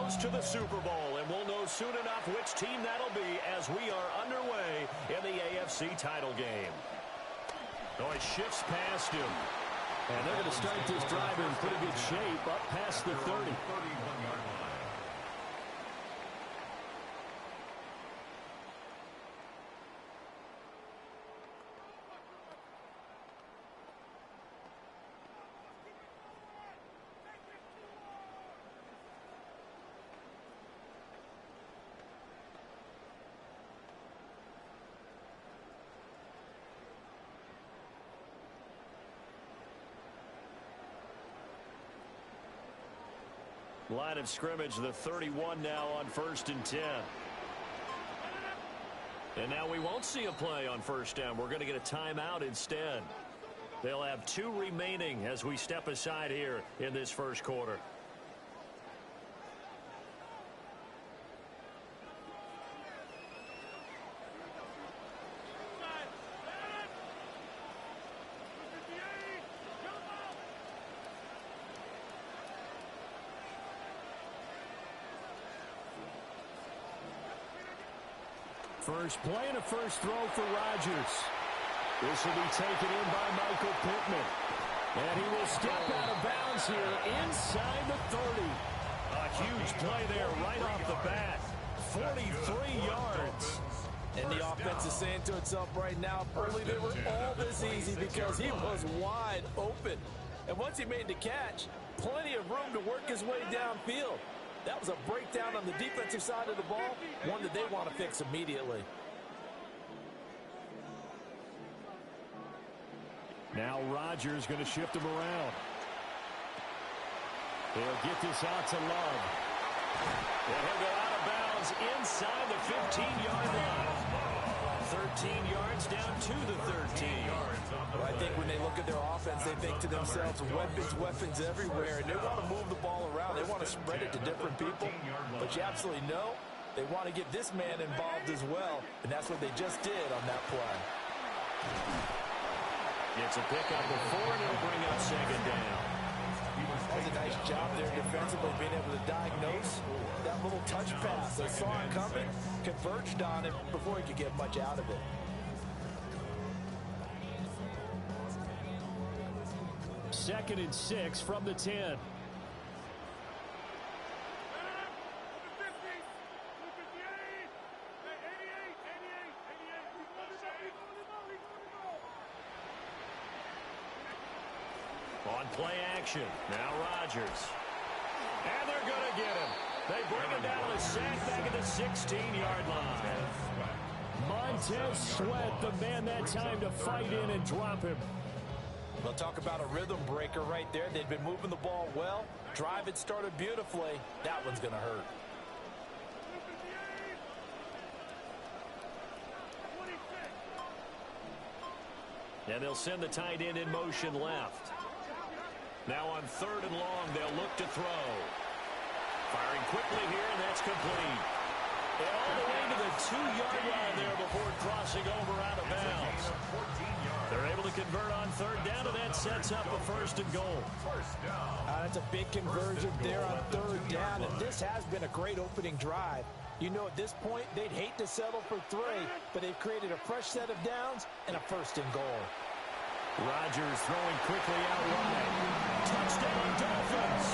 goes to the Super Bowl, and we'll know soon enough which team that'll be as we are underway in the AFC title game. Oh, he shifts past him. And they're going to start this drive in pretty good shape up past the 30. Line of scrimmage, the 31 now on 1st and 10. And now we won't see a play on first down. We're going to get a timeout instead. They'll have 2 remaining as we step aside here in this first quarter. First play and a first throw for Rodgers. This will be taken in by Michael Pittman. And he will step out of bounds here inside the 30. A huge play there right off the bat. 43 yards. And the offense is saying to itself right now, early they were all this easy because he was wide open. And once he made the catch, plenty of room to work his way downfield. That was a breakdown on the defensive side of the ball, one that they want to fix immediately. Now Rodgers going to shift him around. He'll get this out to Love. And he'll go out of bounds inside the 15-yard line. 13 yards down to the 13. Well, I think when they look at their offense, they think to themselves, weapons everywhere, and they want to move the ball around. They want to spread it to different people, but you absolutely know they want to get this man involved as well, and that's what they just did on that play. It's a pickup of 4, and it'll bring up second down. That was a nice job there defensively, being able to diagnose that little touch pass. They saw it coming, converged on it before he could get much out of it. Second and 6 from the 10. On play action, now Rodgers. And they're going to get him. They bring him down to sack back at the 16-yard line. Montez Sweat, the man that time to fight in and drop him. We'll talk about a rhythm breaker right there. They've been moving the ball well. Drive had started beautifully. That one's going to hurt. And they'll send the tight end in motion left. Now on 3rd and long, they'll look to throw. Firing quickly here, and that's complete. And all the way to the 2-yard line there before crossing over out of bounds. They're able to convert on 3rd down, and that sets up a 1st and goal. That's a big conversion there on 3rd down, and this has been a great opening drive. You know, at this point, they'd hate to settle for 3, but they've created a fresh set of downs and a 1st and goal. Rodgers throwing quickly out wide. Touchdown, Dolphins.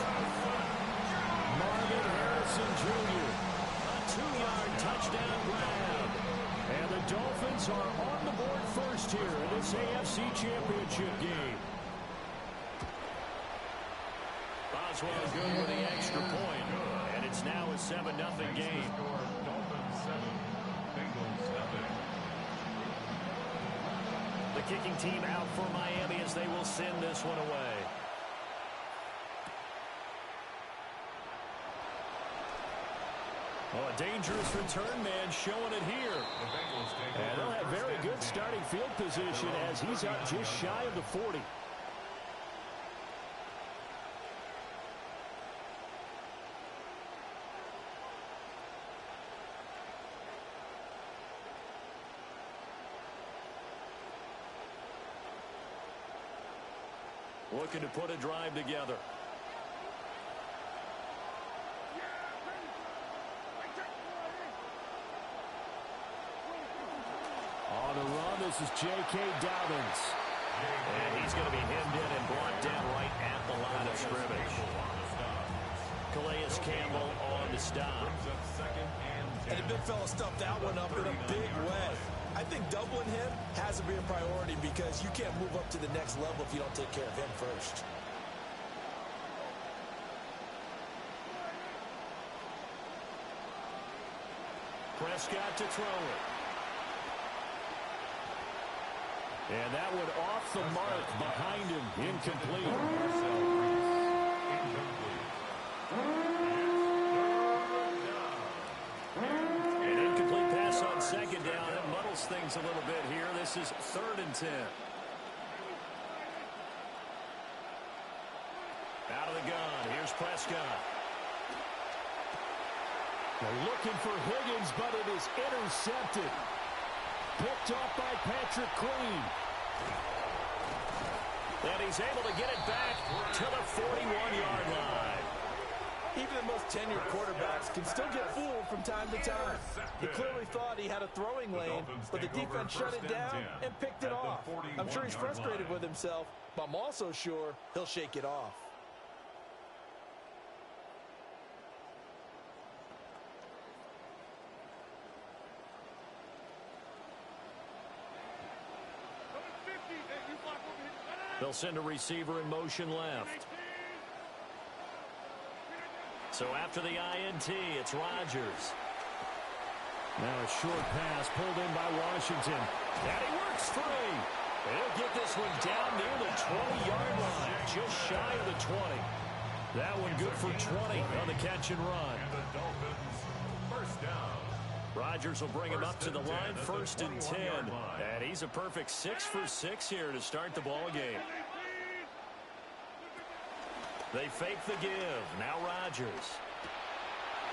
Marvin Harrison Jr. A 2-yard touchdown grab. And the Dolphins are on the board first here in this AFC Championship game. Boswell good with the extra point. And it's now a 7-0 game. The kicking team out for Miami as they will send this one away. Oh, a dangerous return man showing it here. And they'll have very good starting field position as he's up just shy of the 40. Looking to put a drive together. this is J.K. Dobbins. And he's going to be hemmed in and brought down right at the line of scrimmage. Calais Campbell on the stop. And the big fella stuffed that one up in a big way. I think doubling him has to be a priority because you can't move up to the next level if you don't take care of him first. Prescott to throw it. And that one off the mark behind him. Incomplete. An incomplete pass on second down. It muddles things a little bit here. This is 3rd and 10. Out of the gun. Here's Prescott. They're looking for Higgins, but it is intercepted. Picked off by Patrick Queen. And he's able to get it back to the 41-yard line. Even the most tenured quarterbacks can still get fooled from time to time. He clearly thought he had a throwing lane, but the defense shut it down and picked it off. I'm sure he's frustrated with himself, but I'm also sure he'll shake it off. They'll send a receiver in motion left. So after the INT, it's Rodgers. Now a short pass pulled in by Washington. And he works free. He'll get this one down near the 20-yard line, just shy of the 20. That one good for 20 on the catch and run. And the Dolphins, first down. Rodgers will bring him up to the line, 1st and 10. And he's a perfect 6 for 6 here to start the ball game. They fake the give. Now Rodgers.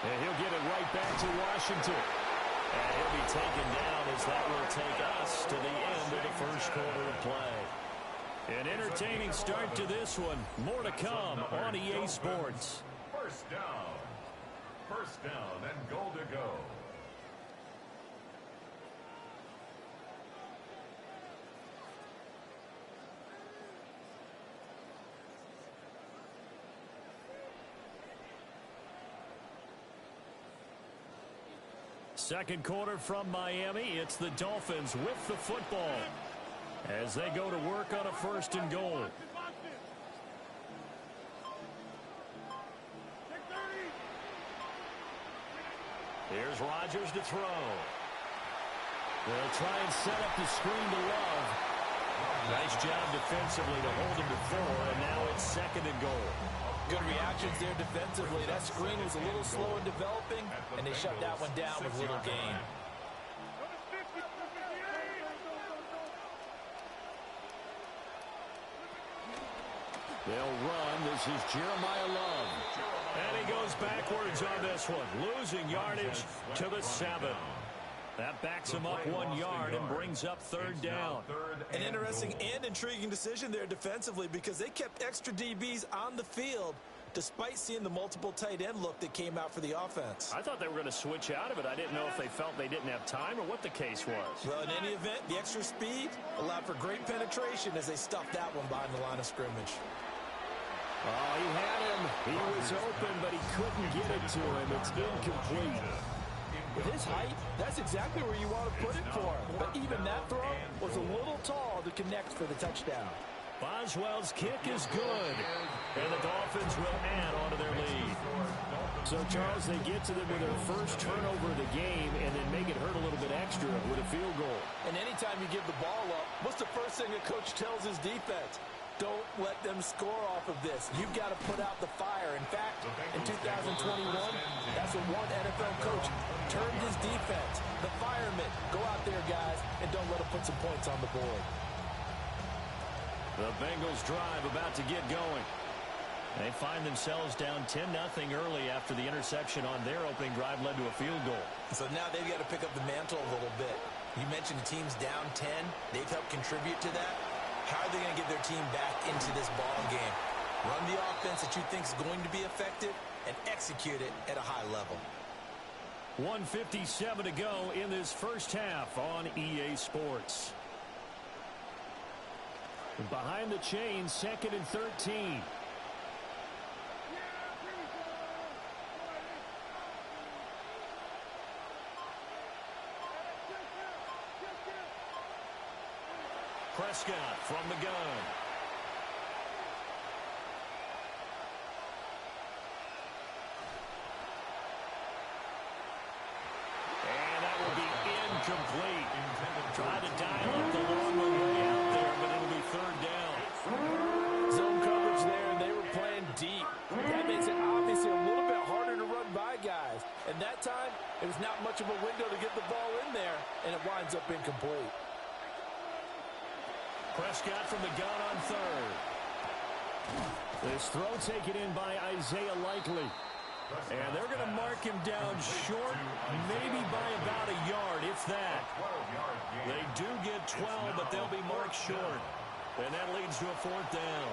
And he'll get it right back to Washington. And he'll be taken down as that will take us to the end of the first quarter of play. An entertaining start to this one. More to come on EA Sports. First down. First down and goal to go. Second quarter from Miami. It's the Dolphins with the football as they go to work on a 1st and goal. Here's Rodgers to throw. They'll try and set up the screen to Love. Nice job defensively to hold him to 4, and now it's 2nd and goal. Good reactions there defensively. That screen was a little slow in developing, and they shut that one down with little gain. They'll run. This is Jeremiah Love. And he goes backwards on this one, losing yardage to the 7. That backs him up 1 yard and brings up 3rd down. An interesting and intriguing decision there defensively because they kept extra DBs on the field despite seeing the multiple tight end look that came out for the offense. I thought they were going to switch out of it. I didn't know if they felt they didn't have time or what the case was. Well, in any event, the extra speed allowed for great penetration as they stuffed that one behind the line of scrimmage. Oh, he had him. He was open, but he couldn't get it to him. It's incomplete. With his height, that's exactly where you want to put it for him. But even that throw was a little tall to connect for the touchdown. Boswell's kick is good. And the Dolphins will add on to their lead. So, Charles, they get to them with their first turnover of the game and then make it hurt a little bit extra with a field goal. And anytime you give the ball up, what's the first thing a coach tells his defense? Don't let them score off of this. You've got to put out the fire. In fact, in 2021, that's what one NFL coach termed his defense. The firemen. Go out there, guys, and don't let them put some points on the board. The Bengals drive about to get going. They find themselves down 10-0 early after the interception on their opening drive led to a field goal. So now they've got to pick up the mantle a little bit. You mentioned the team's down 10. They've helped contribute to that. How are they going to get their team back into this ball game? Run the offense that you think is going to be effective and execute it at a high level. 1:57 to go in this first half on EA Sports. Behind the chain, 2nd and 13. Prescott from the gun. And that will be incomplete. Tried to dial up the long way out there, but it'll be 3rd down. Zone coverage there, and they were playing deep. That makes it obviously a little bit harder to run by guys. And that time, it was not much of a window to get the ball in there, and it winds up incomplete. Prescott from the gun on 3rd. This throw taken in by Isaiah Likely. And they're going to mark him down short, maybe by about a yard, if that. They do get 12, but they'll be marked short. And that leads to a 4th down.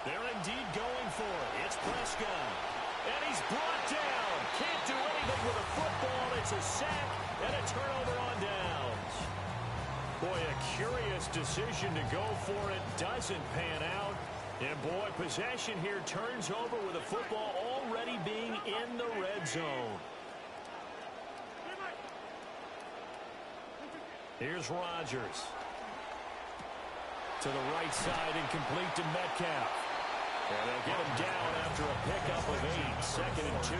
They're indeed going for it. It's Prescott. And he's brought down. Can't do anything with a football. It's a sack and a turnover on downs. Boy, a curious decision to go for it. Doesn't pan out. And boy, possession here turns over with a football already being in the red zone. Here's Rodgers. To the right side, incomplete to Metcalf. And they'll get him down after a pickup of 8, 2nd and 2.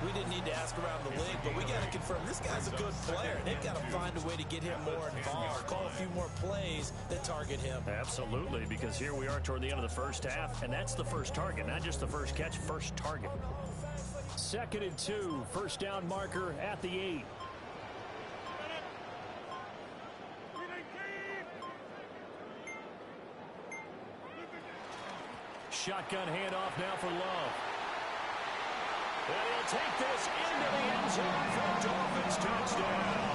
We didn't need to ask around the league, but we got to confirm this guy's a good player. They've got to find a way to get him more involved, call a few more plays that target him. Absolutely, because here we are toward the end of the first half, and that's the first target, not just the first catch, first target. 2nd and 2, 1st down marker at the 8. Shotgun handoff now for Love. And he'll take this into the end zone for a Dolphins touchdown.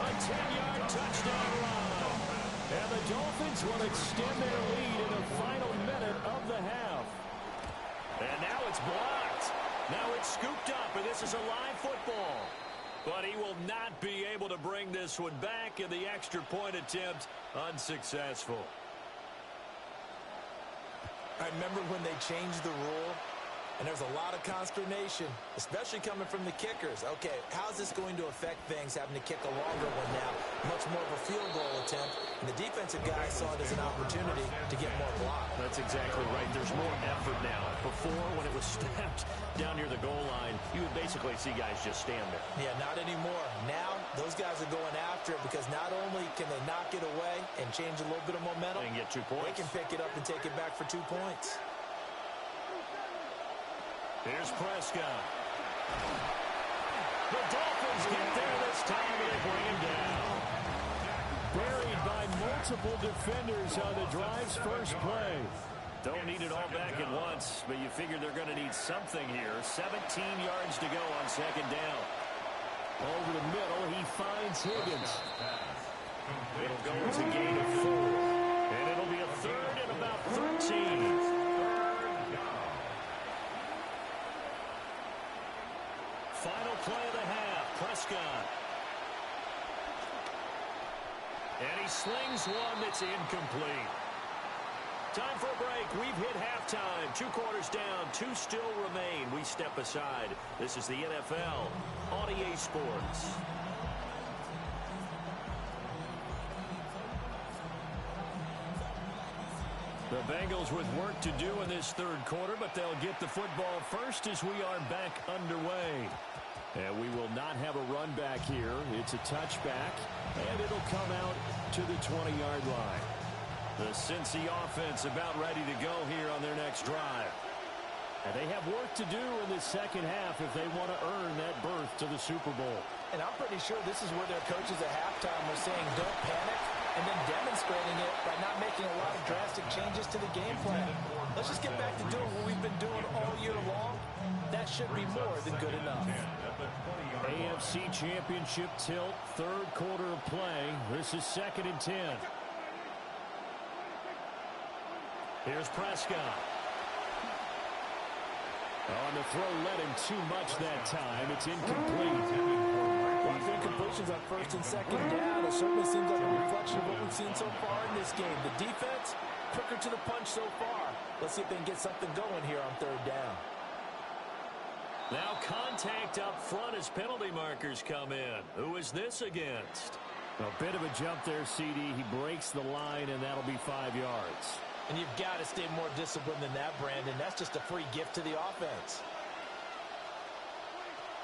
A 10-yard touchdown run. And the Dolphins will extend their lead in the final minute of the half. And now it's blocked. Now it's scooped up, and this is a live football. But he will not be able to bring this one back, and the extra point attempt unsuccessful. I remember when they changed the rule, and there's a lot of consternation, especially coming from the kickers. Okay, how's this going to affect things, having to kick a longer one now, much more of a field goal attempt, and the defensive guys saw it as an opportunity to get more block. That's exactly right. There's more effort now. Before, when it was snapped down near the goal line, you would basically see guys just stand there. Yeah, not anymore. Now, those guys are going after it because not only can they knock it away and change a little bit of momentum, And get 2 points. they can pick it up and take it back for 2 points. Here's Prescott. The Dolphins get there this time, and they bring him down. Buried by multiple defenders on the drive's first play. Don't need it all back at once, but you figure they're going to need something here. 17 yards to go on 2nd down. Over the middle, he finds Higgins. It'll go as a gain of 4. And it'll be a 3rd and about 13. Final play of the half, Prescott. And he slings one that's incomplete. Time for a break. We've hit halftime. 2 quarters down, 2 still remain. We step aside. This is the NFL on EA Sports. The Bengals with work to do in this 3rd quarter, but they'll get the football first as we are back underway. And we will not have a run back here. It's a touchback, and it'll come out to the 20-yard line. The Cincy offense about ready to go here on their next drive. And they have work to do in the second half if they want to earn that berth to the Super Bowl. And I'm pretty sure this is where their coaches at halftime were saying don't panic, and then demonstrating it by not making a lot of drastic changes to the game plan. Let's just get back to doing what we've been doing all year long. That should be more than good enough. AFC Championship tilt, 3rd quarter of play. This is 2nd and 10. Here's Prescott. Oh, and the throw led him too much that time. It's incomplete. Well, for incompletions on first and second down, it certainly seems like a reflection of what we've seen so far in this game. The defense, quicker to the punch so far. Let's see if they can get something going here on third down. Now contact up front as penalty markers come in. Who is this against? A bit of a jump there, CD. He breaks the line, and that'll be 5 yards. And you've got to stay more disciplined than that, Brandon. That's just a free gift to the offense.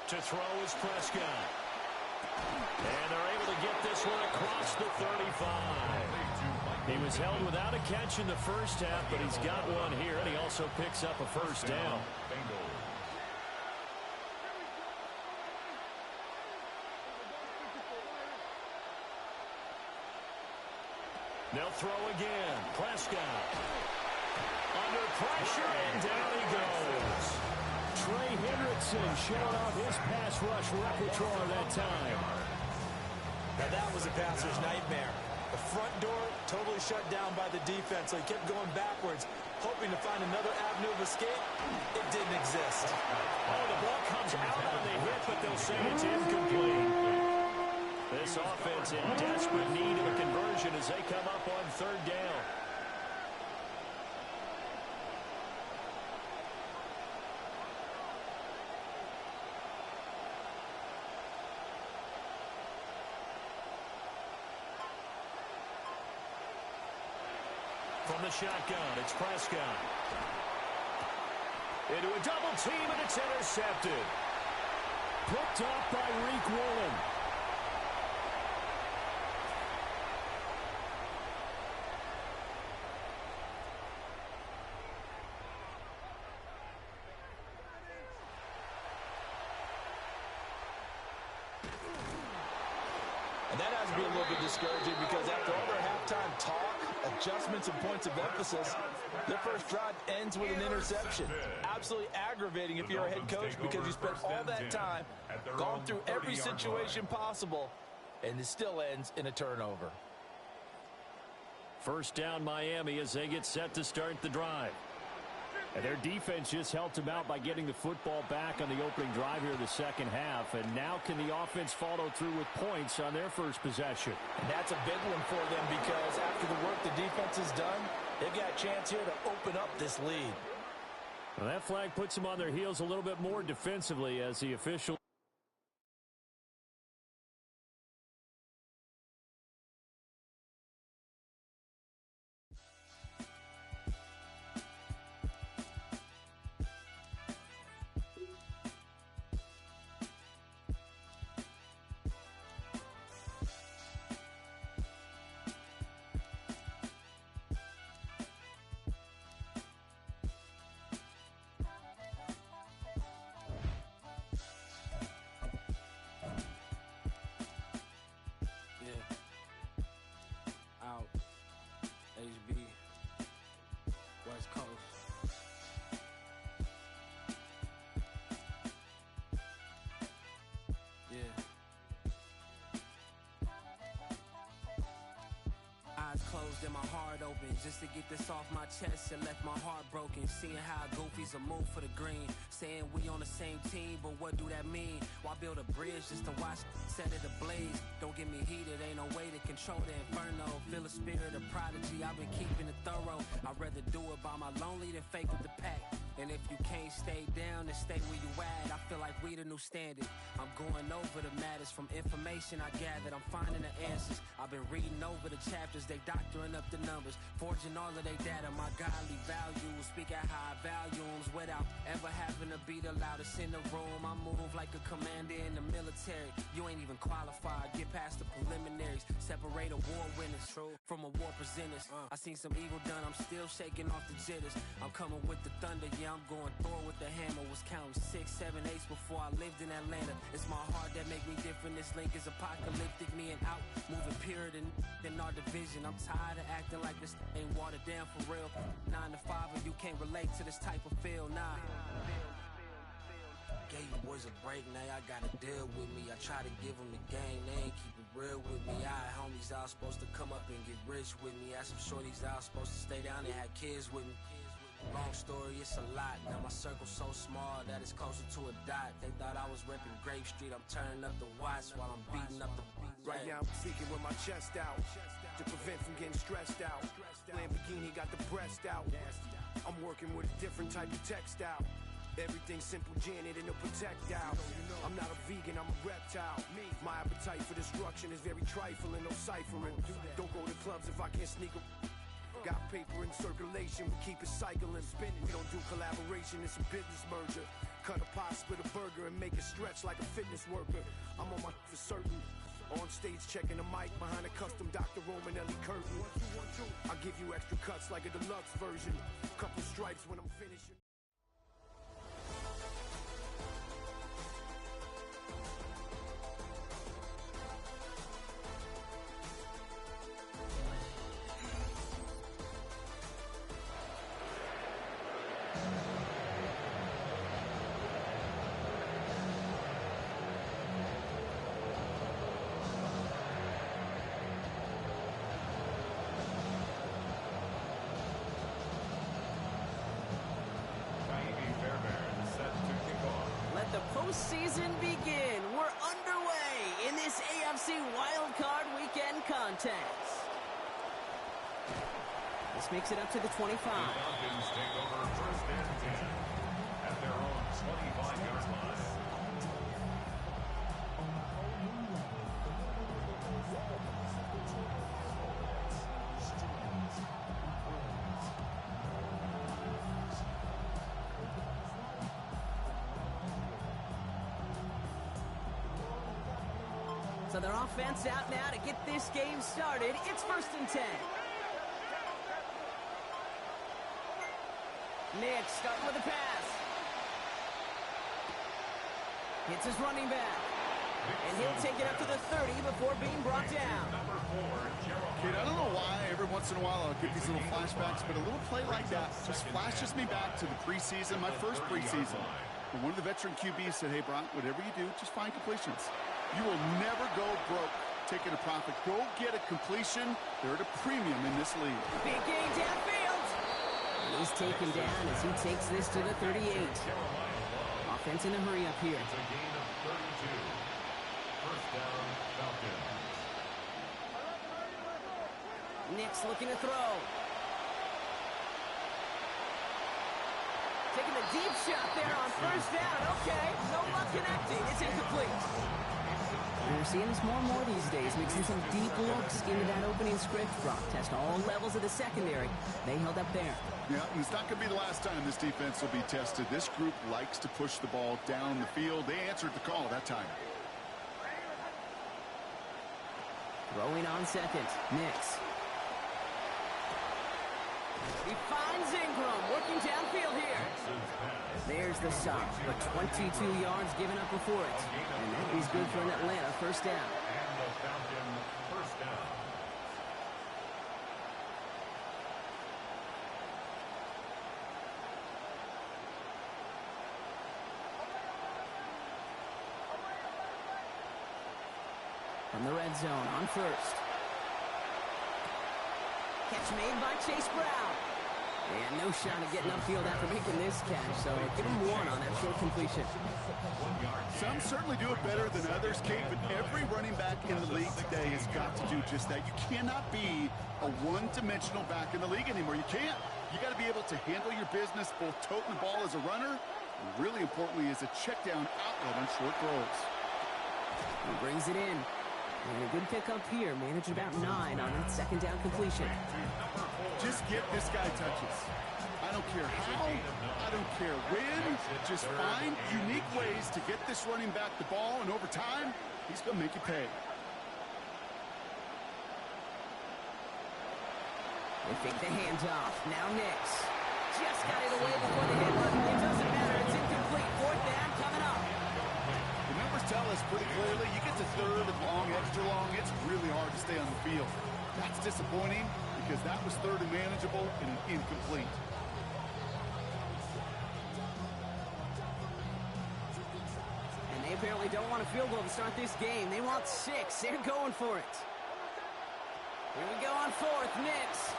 To throw is Prescott. And they're able to get this one across the 35. He was held without a catch in the first half, but he's got one here, and he also picks up a first down. They'll throw again. Prescott. Under pressure, and down he goes. Trey Hendrickson showing off his pass rush repertoire that time. Now that was a passer's nightmare. The front door totally shut down by the defense, so he kept going backwards, hoping to find another avenue of escape. It didn't exist. Oh, the ball comes out on the hit, but they'll say it's incomplete. This offense in desperate need of a conversion as they come up on third down. From the shotgun, it's Prescott. Into a double team, and it's intercepted. Picked off by Reek Woolen. And that has to be a little bit discouraging because after all their halftime talk, adjustments, and points of emphasis, their first drive ends with an interception. Absolutely aggravating if you're a head coach because you spent all that time, gone through every situation possible, and it still ends in a turnover. First down Miami as they get set to start the drive. And their defense just helped them out by getting the football back on the opening drive here in the second half. And now can the offense follow through with points on their first possession? And that's a big one for them because after the work the defense has done, they've got a chance here to open up this lead. Well, that flag puts them on their heels a little bit more defensively as the official. Out. HB. West Coast. Yeah. Eyes closed and my heart open just to get this off my chest and left my heart broken. Seeing how goofies are move for the green. Saying we on the same team, but what do that mean? Why build a bridge just to watch set it ablaze? Don't get me heated, ain't no way to control the inferno. Feel a spirit of prodigy, I've been keeping it thorough. I'd rather do it by my lonely than fake with the pack. And if you can't stay down, then stay where you at. I feel like we the new standard. I'm going over the matters from information I gathered. I'm finding the answers. I've been reading over the chapters. They doctoring up the numbers, forging all of their data. My godly values, speak at high volumes without ever having to be the loudest in the room. I move like a commander in the military. You ain't even qualified. Get past the preliminaries. Separate award winners from award presenters. I seen some evil done. I'm still shaking off the jitters. I'm coming with the thunder. Yeah, I'm going Thor with the hammer. Was counting 6, 7, 8s before I lived in Atlanta. It's my heart that make me different. This link is apocalyptic. Me and out, moving pure than our division. I'm tired of acting like this ain't watered down for real. 9 to 5 and you can't relate to this type of feel. Nah. Gave you boys a break, now y'all gotta deal with me. I try to give them the game, they ain't keep it real with me. I had homies out supposed to come up and get rich with me. I had some shorties out supposed to stay down and have kids with me. Long story, it's a lot. Now my circle's so small that it's closer to a dot. They thought I was repping Grape Street. I'm turning up the watts while I'm beating up the beat. Right now I'm speaking with my chest out to prevent from getting stressed out. Lamborghini got the breast out. I'm working with a different type of textile. Everything simple, Janet, and a projectile. I'm not a vegan, I'm a reptile. My appetite for destruction is very trifling, no ciphering. Don't go to clubs if I can't sneak a... Got paper in circulation, we keep it cycling. We don't do collaboration, it's a business merger. Cut a pie, split a burger, and make it stretch like a fitness worker. I'm on my for certain. On stage checking the mic behind a custom Dr. Romanelli curtain. I'll give you extra cuts like a deluxe version. Couple stripes when I'm finishing. Season begin. We're underway in this AFC Wildcard Weekend contest. This makes it up to the 25. The Falcons take over first and 10 at their own 25-yard line. So their offense out now to get this game started. It's first and 10. Nick starting with a pass. Hits his running back. And he'll take it up to the 30 before being brought down. Kid, I don't know why every once in a while I'll get these little flashbacks, but a little play like that just flashes me back to the preseason, my first preseason. And one of the veteran QBs said, hey, Brock, whatever you do, just find completions. You will never go broke taking a profit. Go get a completion. They're at a premium in this league. Big gain downfield. He's taken down as he takes this to the 38. Offense in a hurry up here. It's a gain of 32. First down, Falcons. Nick's looking to throw. Taking the deep shot there on first down. Okay, no luck connecting. It's incomplete. We're seeing this more and more these days, mixing some deep looks into that opening script. Brock test all levels of the secondary. They held up there. Yeah, and it's not going to be the last time this defense will be tested. This group likes to push the ball down the field. They answered the call that time. Throwing on second. Nix. He finds Ingram working downfield here. There's the stop, but 22 yards given up before it. And that is good for an Atlanta first down. And the Falcon first down. From the red zone on first. Catch made by Chase Brown. And no shot at getting upfield after making this catch, so give him one on that short completion. Some certainly do it better than others, Kate, but every running back in the league today has got to do just that. You cannot be a one-dimensional back in the league anymore. You can't. You got to be able to handle your business, both toting the ball as a runner, and really importantly as a check-down outlet on short throws. He brings it in. And a good pickup here. Managed about 9 on that second down completion. Just get this guy touches. I don't care how, I don't care when. Just find unique ways to get this running back the ball, and over time, he's going to make you pay. They fake the hands off. Now Nix. Just got it away before the hit button. It doesn't matter. It's incomplete. Fourth down coming up. The numbers tell us pretty clearly, you get to third and long, extra long, it's really hard to stay on the field. That's disappointing because that was third and manageable and an incomplete. And they apparently don't want a field goal to start this game. They want 6. They're going for it. Here we go on fourth. Nix.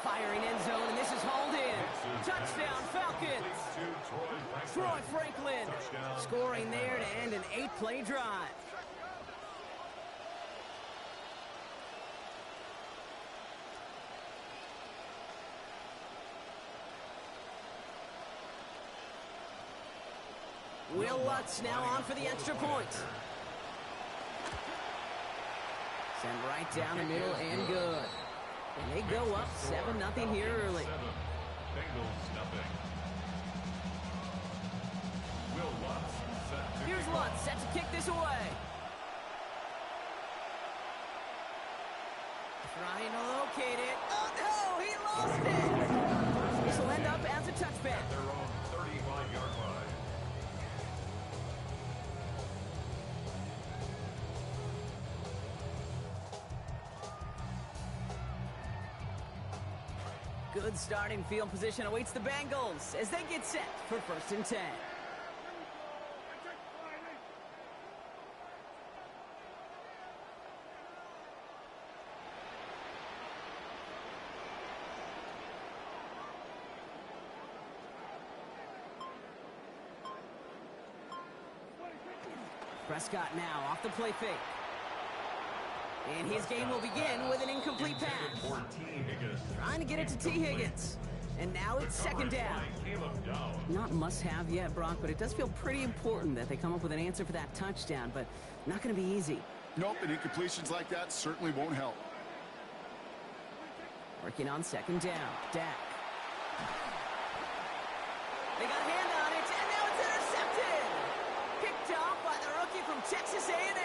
Firing end zone, and this is hauled in. Touchdown, Falcons. Troy Franklin scoring there to end an 8-play drive. Will Lutz now on for the extra point. Sent right down the middle and good. And they go up 7-0 here early. Here's Lutz set to kick this away. Trying to locate it. Oh no, he lost it. This will end up as a touchback. Their own 35-yard line. Good starting field position awaits the Bengals as they get set for 1st and 10. Prescott now off the play fake. And his game will begin with an incomplete pass. Trying to get it to T. Higgins. And now it's 2nd down. Not must-have yet, Brock, but it does feel pretty important that they come up with an answer for that touchdown, but not going to be easy. Nope, and incompletions like that certainly won't help. Working on 2nd down. Dak. They got a hand on it, and now it's intercepted. Picked off by the rookie from Texas A&M.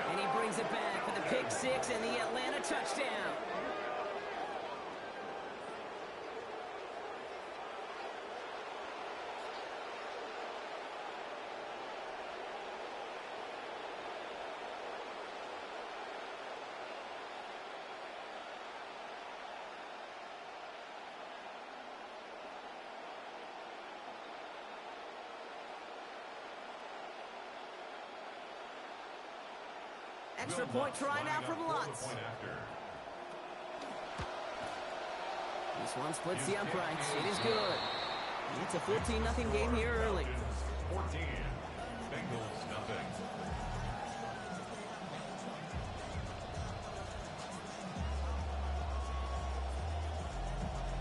And he brings it back for the pick 6 and the Atlanta touchdown. Extra point try now from Lutz. This one splits the uprights. It is good. It's a 14-0 game here early. 14. Bengals nothing.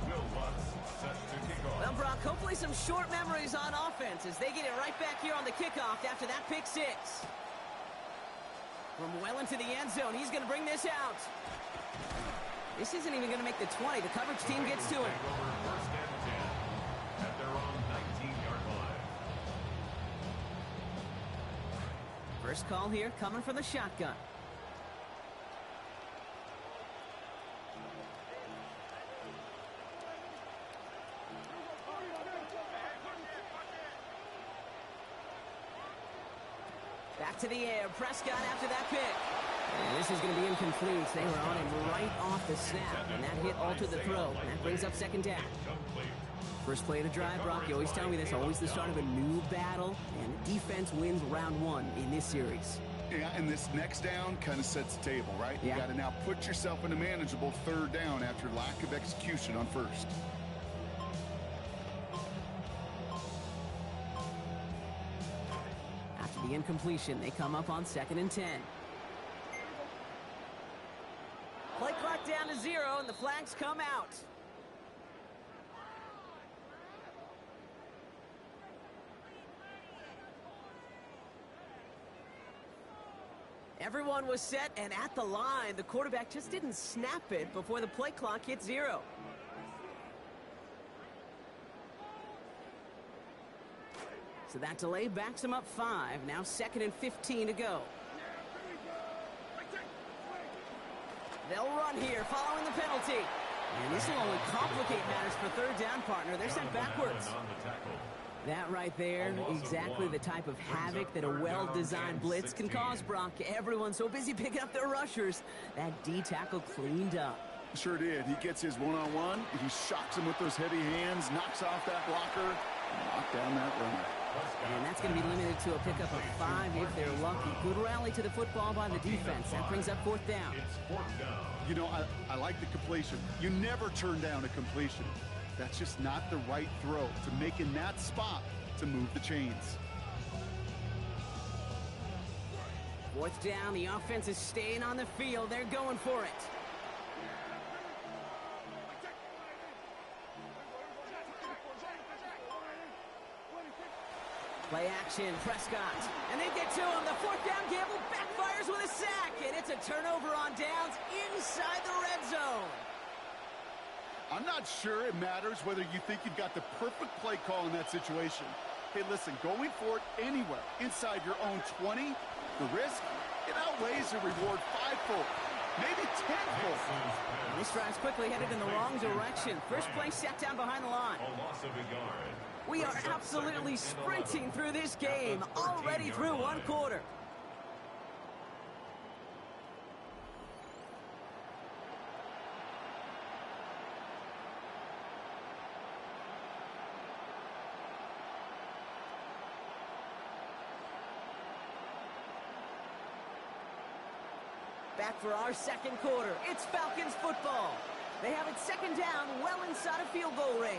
Will Lutz set to kick off. Well, Brock, hopefully some short memories on offense as they get it right back here on the kickoff after that pick 6. From well into the end zone, he's going to bring this out. This isn't even going to make the 20. The coverage team gets to him. 1st and 10 at their own 19-yard line. First call here coming from the shotgun. Back to the air. Prescott after that pick. And this is going to be incomplete. They were on him right off the snap, and that hit altered the throw. And that brings up 2nd down. First play of the drive, Brock, you always tell me this, always the start of a new battle, and the defense wins round 1 in this series. Yeah, and this next down kind of sets the table, right? Yeah. You got to now put yourself in a manageable 3rd down after lack of execution on 1st. After the incompletion, they come up on 2nd and 10. Play clock down to 0, and the flags come out. Everyone was set and at the line. The quarterback just didn't snap it before the play clock hit 0. So that delay backs him up 5. Now 2nd and 15 to go. They'll run here following the penalty. And this will only complicate matters for 3rd down, partner. They're sent backwards. That right there, exactly the type of havoc that a well-designed blitz can cause, Brock. Everyone's so busy picking up their rushers. That D tackle cleaned up. Sure did. He gets his one-on-one. He shocks him with those heavy hands, knocks off that blocker, and knock down that runner. And that's going to be limited to a pickup of 5 if they're lucky. Good rally to the football by the defense. That brings up 4th down. You know, I like the completion. You never turn down a completion. That's just not the right throw to make in that spot to move the chains. 4th down. The offense is staying on the field. They're going for it. Play action, Prescott. And they get to him. The 4th down gamble backfires with a sack. And it's a turnover on downs inside the red zone. I'm not sure it matters whether you think you've got the perfect play call in that situation. Hey, listen, going for it anywhere inside your own 20, the risk, it outweighs the reward 5-fold, maybe 10-fold. This drive's quickly headed in the wrong direction. First play sat down behind the line. A loss of a yard. We are absolutely sprinting through this game, already through 1 quarter. Back for our 2nd quarter. It's Falcons football. They have it 2nd down, well inside of field goal range.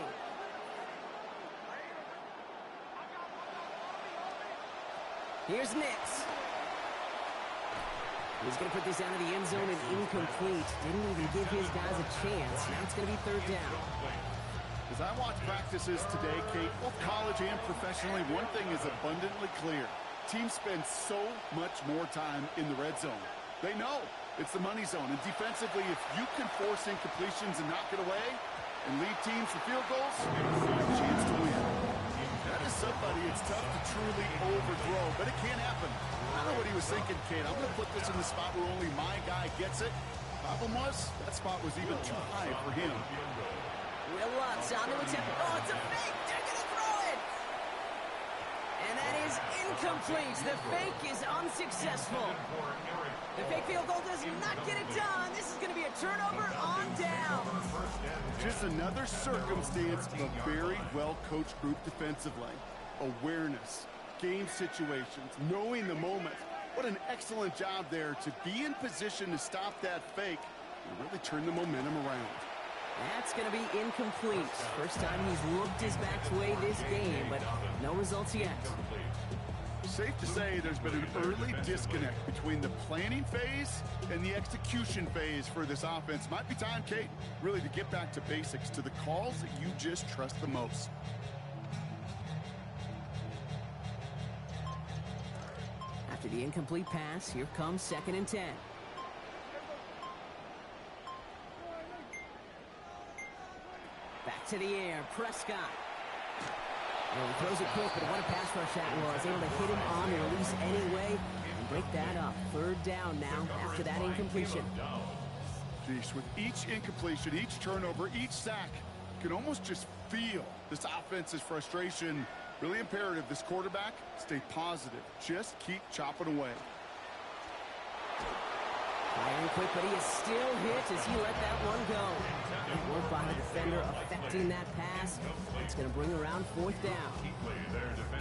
Here's Nix. He's going to put this out of the end zone and incomplete. Didn't even give his guys a chance. Now it's going to be 3rd down. As I watch practices today, Kate, both college and professionally, one thing is abundantly clear. Teams spend so much more time in the red zone. They know it's the money zone. And defensively, if you can force incompletions and knock it away and lead teams for field goals, you have a chance to win. That is somebody it's tough to truly overthrow, but it can happen. I don't know what he was thinking, Kate. I'm going to put this in the spot where only my guy gets it. Problem was, that spot was even too high for him. Will Lutz on to attempt. Oh, it's a fake. They're going to throw it. And that is incomplete. The fake is unsuccessful. The fake field goal does not get it done. This is going to be a turnover on down. Just another circumstance of a very well-coached group defensively. Awareness, game situations, knowing the moment. What an excellent job there to be in position to stop that fake and really turn the momentum around. That's going to be incomplete. First time he's looked his back way this game, but no results yet. Safe to say there's been an early disconnect between the planning phase and the execution phase for this offense. Might be time, Kate, really to get back to basics, to the calls that you just trust the most. After the incomplete pass, here comes 2nd and 10. Back to the air, Prescott. Well, he throws it quick, but what a pass rush that was. Able to hit him on the release anyway and break that up. 3rd down now after that incompletion. Geez, with each incompletion, each turnover, each sack, you can almost just feel this offense's frustration. Really imperative, this quarterback, stay positive. Just keep chopping away. Firing quick, but he is still hit as he let that one go. Good work by the defender affecting that pass. It's going to bring around 4th down.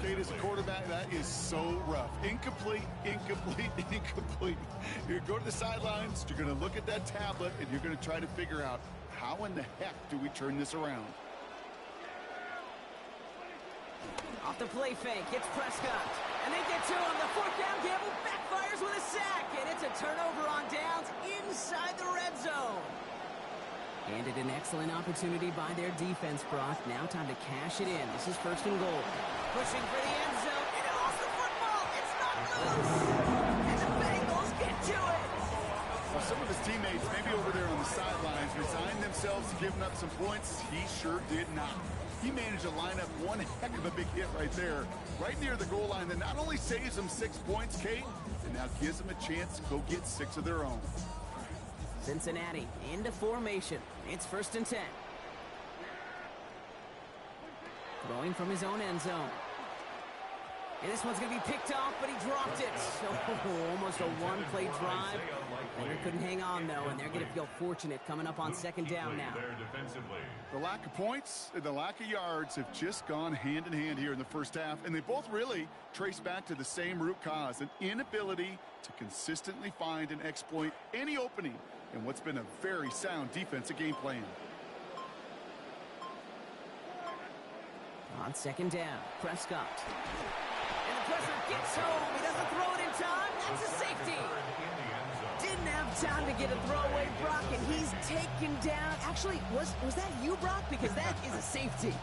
Kate, as a quarterback, that is so rough. Incomplete, incomplete, incomplete. You're going to go to the sidelines, you're going to look at that tablet, and you're going to try to figure out how in the heck do we turn this around. Off the play fake, it's Prescott. And they get to him. The 4th down gamble backfires with a sack. And it's a turnover on downs inside the red zone. Handed an excellent opportunity by their defense, Brock. Now time to cash it in. This is 1st and goal. Pushing for the end zone. And off the football. It's not loose. And the Bengals get to it. Well, some of his teammates, maybe over there on the sidelines, resigned themselves to giving up some points. He sure did not. He managed to line up one heck of a big hit right there, right near the goal line that not only saves them 6 points, Kate, and now gives them a chance to go get 6 of their own. Cincinnati into formation. It's 1st and 10. Throwing from his own end zone. And this one's going to be picked off, but he dropped it. So almost a one-play drive. And they couldn't hang on, though, and they're going to feel fortunate coming up on second down now. The lack of points and the lack of yards have just gone hand in hand here in the first half, and they both really trace back to the same root cause, an inability to consistently find and exploit any opening in what's been a very sound defensive game plan. On second down, Prescott. And the pressure gets home. He doesn't throw it in time. That's a safety. Didn't have time to get a throwaway, Brock, and he's taken down. Actually, was that you, Brock? Because that is a safety.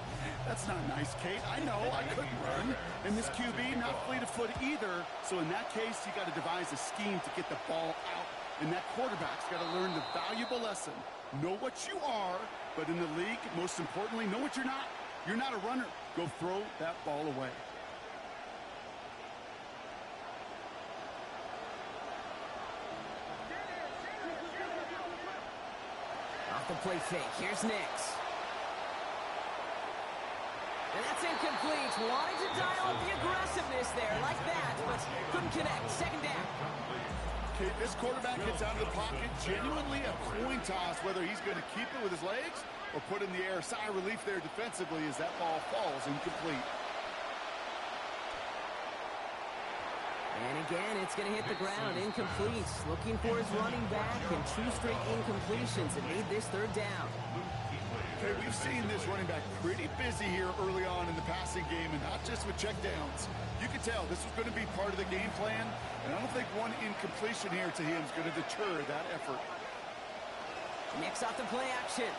That's not nice, Kate. I know I couldn't run. And this QB, not fleet of foot either. So in that case, you got to devise a scheme to get the ball out. And that quarterback's got to learn the valuable lesson. Know what you are, but in the league, most importantly, know what you're not. You're not a runner. Go throw that ball away. Off the play fake. Here's Nix. And that's incomplete. Wanted to dial up the aggressiveness there like that, but couldn't connect. Second down. Okay, this quarterback gets out of the pocket. Genuinely a coin toss whether he's going to keep it with his legs or put in the air. Sigh of relief there defensively as that ball falls incomplete. And again, it's going to hit the ground. Incomplete. Looking for his running back, and 2 straight incompletions and made this third down. Okay, we've seen this running back pretty busy here early on in the passing game, and not just with checkdowns. You can tell this was going to be part of the game plan, and I don't think one incompletion here to him is going to deter that effort. Nix off the play action.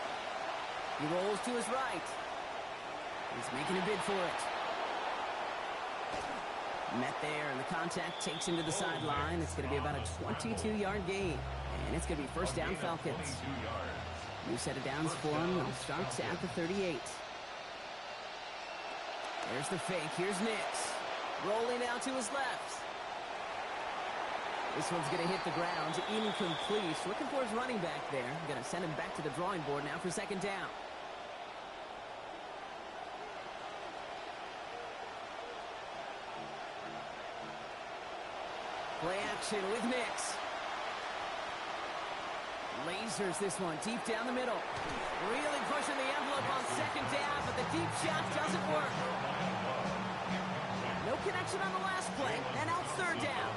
He rolls to his right. He's making a bid for it. Met there, and the contact takes him to the sideline. It's going to be about a 22-yard gain, and it's going to be first down Falcons. New set of downs for him. Starts at the 38. There's the fake. Here's Nix. Rolling out to his left. This one's going to hit the ground. Incomplete. Looking for his running back there. Going to send him back to the drawing board now for second down. Play action with Nix. Lasers this one deep down the middle. Really pushing the envelope on second down, but the deep shot doesn't work. No connection on the last play, and out third down.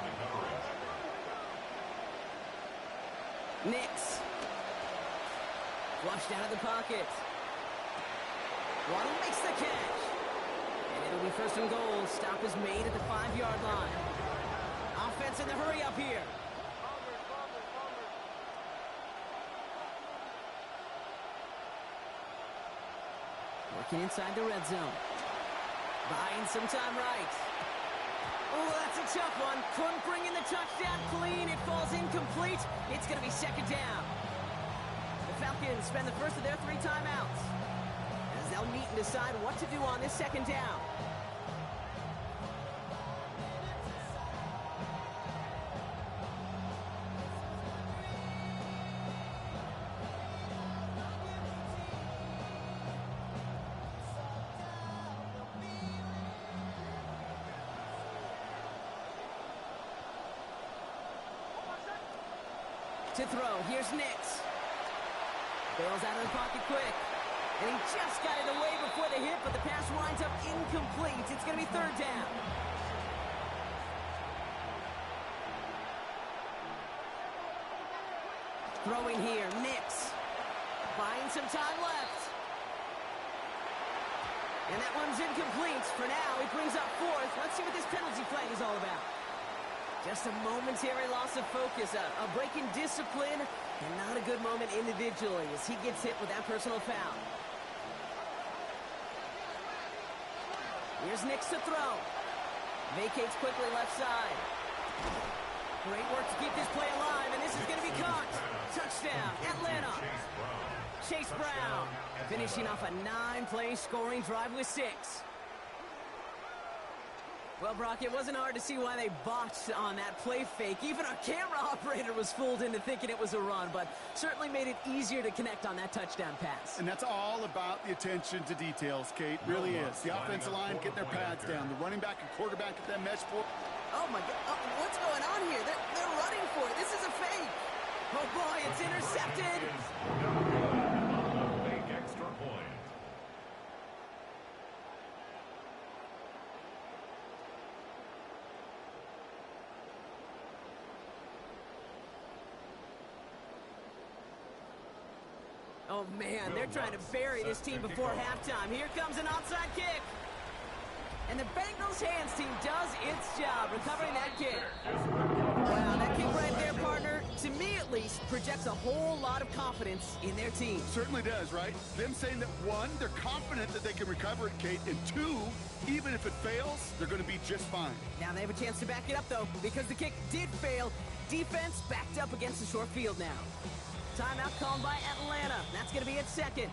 Nix. Flushed out of the pocket. Waddle makes the catch. And it'll be first and goal. Stop is made at the 5-yard line. Offense in the hurry up here. Working inside the red zone. Buying some time right. Oh, that's a tough one. Couldn't bring in the touchdown clean. It falls incomplete. It's going to be second down. The Falcons spend the first of their 3 timeouts, as they'll meet and decide what to do on this second down. To throw, here's Nix. Bails out of the pocket quick. And he just got it away before the hit, but the pass winds up incomplete. It's going to be third down. Throwing here, Nix. Buying some time left. And that one's incomplete. For now, he brings up fourth. Let's see what this penalty flag is all about. Just a momentary loss of focus, a break in discipline, and not a good moment individually as he gets hit with that personal foul. Here's Nix to throw. Vacates quickly left side. Great work to keep this play alive, and this is going to be caught. Touchdown, Atlanta. Chase Brown finishing off a 9-play scoring drive with 6. Well, Brock, it wasn't hard to see why they botched on that play fake. Even our camera operator was fooled into thinking it was a run, but certainly made it easier to connect on that touchdown pass. And that's all about the attention to details, Kate. Really is. The offensive line getting their pads down. The running back and quarterback at that mesh for. Oh, my God. What's going on here? They're running for it. This is a fake. Oh, boy, it's intercepted. Big extra point. Oh, man, they're trying to bury this team before halftime. Here comes an onside kick. And the Bengals hands team does its job recovering that kick. Wow, that kick right there, partner, to me at least, projects a whole lot of confidence in their team. Certainly does, right? Them saying that, one, they're confident that they can recover it, Kate, and two, even if it fails, they're going to be just fine. Now they have a chance to back it up, though, because the kick did fail. Defense backed up against the short field now. Timeout called by Atlanta. That's going to be its second.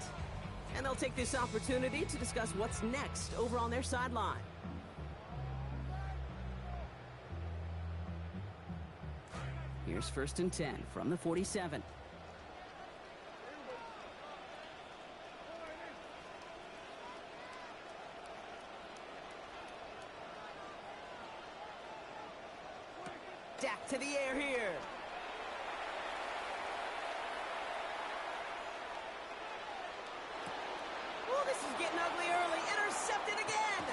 And they'll take this opportunity to discuss what's next over on their sideline. Here's 1st and 10 from the 47. Dak to the air here. Oh, this is getting ugly early. Intercepted again.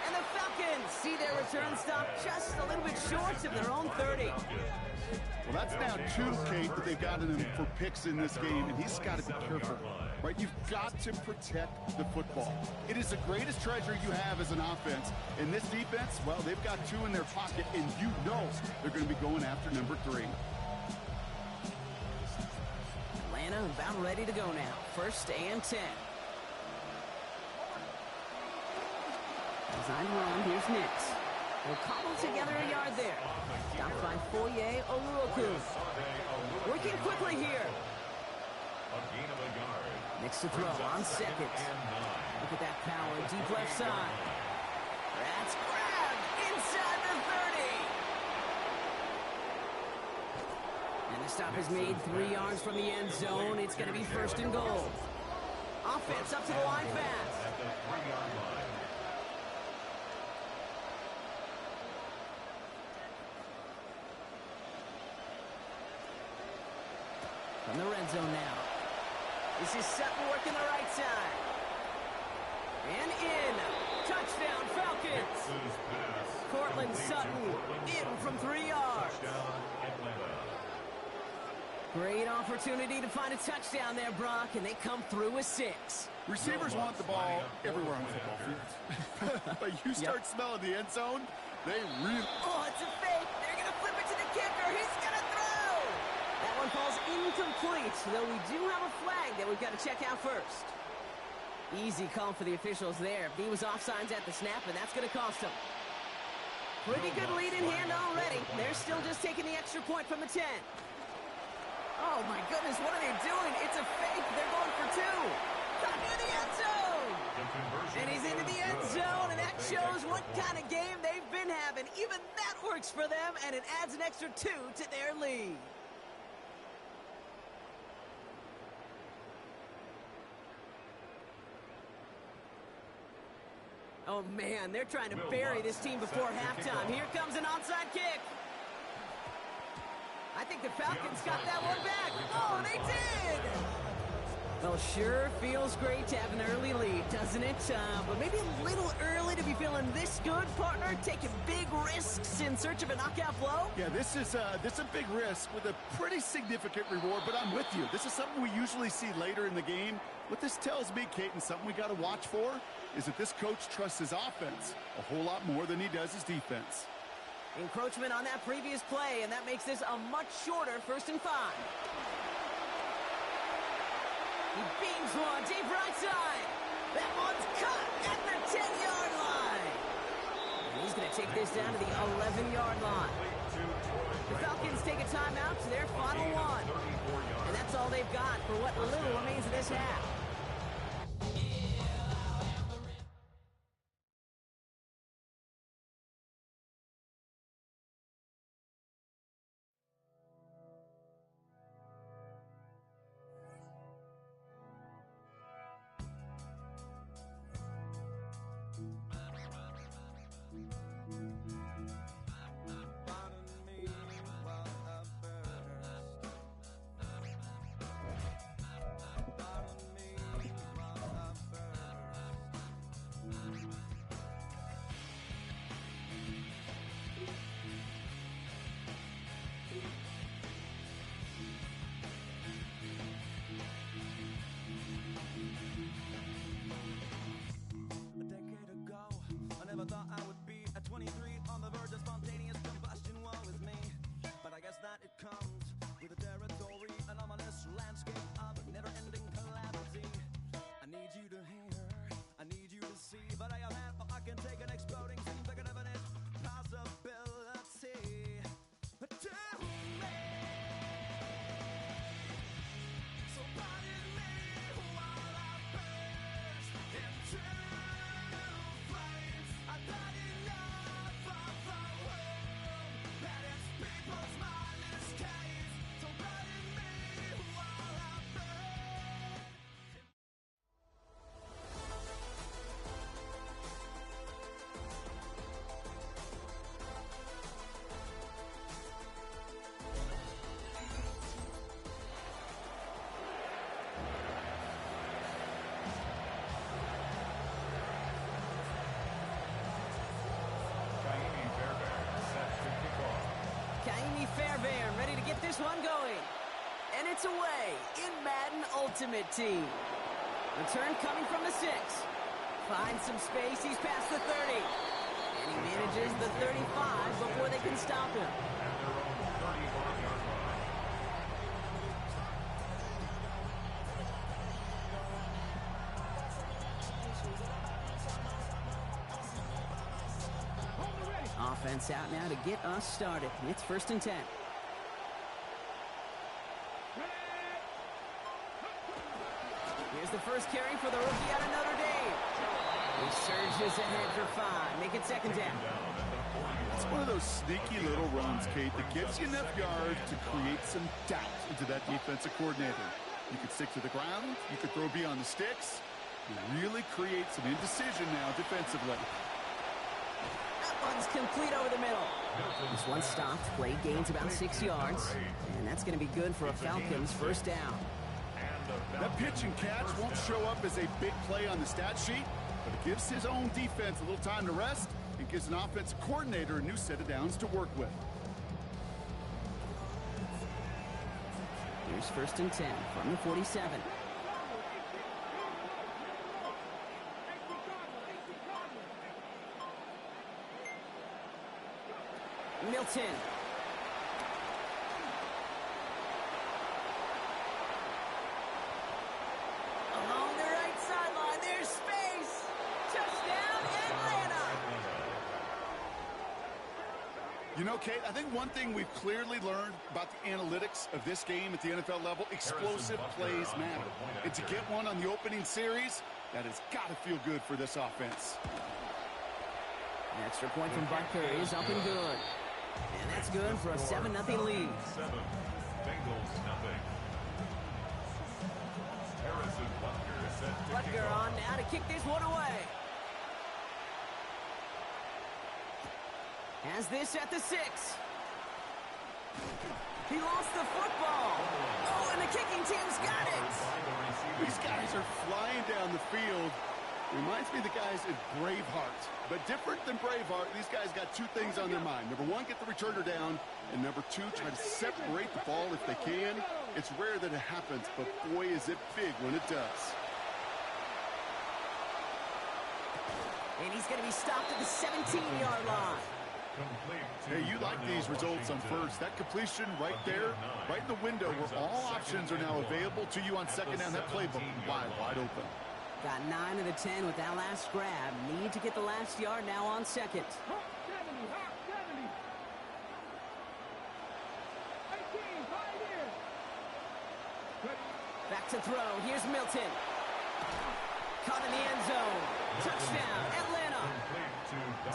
And the Falcons see their return stop just a little bit short of their own 30. Well, that's now 2, Kate, that they've gotten him for picks in this game, and he's got to be careful, right? You've got to protect the football. It is the greatest treasure you have as an offense. In this defense, well, they've got 2 in their pocket, and you know they're going to be going after number 3. Atlanta about ready to go now. 1st and 10. Design run, here's Nix. We'll cobble together a yard there. Stopped by Foye Oluoku. Working quickly here. Nix to throw on 2nd. Look at that power, deep left side. That's grabbed inside the 30. And the stop is made 3 yards from the end zone. It's going to be 1st and goal. Offense up to the line fast. From the red zone now. This is Sutton working the right side. And in. Touchdown, Falcons. Cortland Sutton in from 3 yards. Great opportunity to find a touchdown there, Brock, and they come through with 6. Receivers want the ball everywhere on football fields. But you start smelling the end zone, they really... Oh, it's a fake. They're going to flip it to the kicker. He's going to throw. That one falls incomplete, though we do have a flag that we've got to check out first. Easy call for the officials there. He was offsides at the snap, and that's going to cost him. Pretty good lead in hand already. They're still just taking the extra point from the 10. Oh, my goodness, what are they doing? It's a fake. They're going for 2. Got near the end zone. And he's into the end zone, and that shows what kind of game they've been having. Even that works for them, and it adds an extra 2 to their lead. Oh, man, they're trying to bury this team before halftime. Here comes an onside kick. I think the Falcons got that one back. Oh, they did! Well, sure feels great to have an early lead, doesn't it? But maybe a little early to be feeling this good, partner, taking big risks in search of a knockout blow. Yeah, this is a big risk with a pretty significant reward, but I'm with you. This is something we usually see later in the game. What this tells me, Kate, and something we got to watch for, is that this coach trusts his offense a whole lot more than he does his defense. Encroachment on that previous play, and that makes this a much shorter 1st and 5. He beams one deep right side. That one's cut at the 10-yard line. And he's going to take this down to the 11-yard line. The Falcons take a timeout to their final 1. And that's all they've got for what little remains of this half. Never thought I would be at 23 on the verge of spontaneous combustion. Woe is me. But I guess that it comes with the territory, an ominous landscape of never-ending calamity. I need you to hear, I need you to see, but I am half, I can take an exploding scene, bigger than it possibility. Tell me, so pardon me while I burst into flames. I've had enough of the world and its people's mindless case. So pardon me while I burst. Kaimi Fairbairn ready to get this one going. And it's away in Madden Ultimate Team. Return coming from the 6. Finds some space, he's past the 30. And he manages the 35 before they can stop him. Offense out now to get us started. It's 1st and 10. Here's the first carry for the rookie out of Notre Dame. He surges ahead for 5. Make it 2nd down. It's one of those sneaky little runs, Kate, that gives you enough yards to create some doubt into that defensive coordinator. You could stick to the ground. You could throw beyond the sticks. You really create some indecision now defensively. That one's complete over the middle. This one stopped, play gains about 6 yards, and that's going to be good for a Falcons 1st down. That pitch and catch won't show up as a big play on the stat sheet, but it gives his own defense a little time to rest and gives an offensive coordinator a new set of downs to work with. Here's 1st and 10 from the 47. Milton. Along the right sideline, there's space. Touchdown, Atlanta. You know, Kate, I think one thing we've clearly learned about the analytics of this game at the NFL level, explosive plays matter. And to get one on the opening series, that has got to feel good for this offense. An extra point from Butker is up and good. And that's good for a 7-0 lead. 7, Bengals nothing. Harrison Butker is set to Butker kick on off. now to kick this one away. Has this at the 6. He lost the football. Oh, and the kicking team's got it. These guys are flying down the field. Reminds me of the guys at Braveheart. But different than Braveheart, these guys got 2 things on their mind. Number 1, get the returner down. And number 2, try to separate the ball if they can. It's rare that it happens, but boy, is it big when it does. And he's going to be stopped at the 17-yard line. Hey, you like these results on first. That completion right there, right in the window where all options are now available to you on 2nd down. That playbook wide open. Got 9 of the 10 with that last grab. Need to get the last yard now on 2nd. Back to throw. Here's Milton. Caught in the end zone. Touchdown, Atlanta.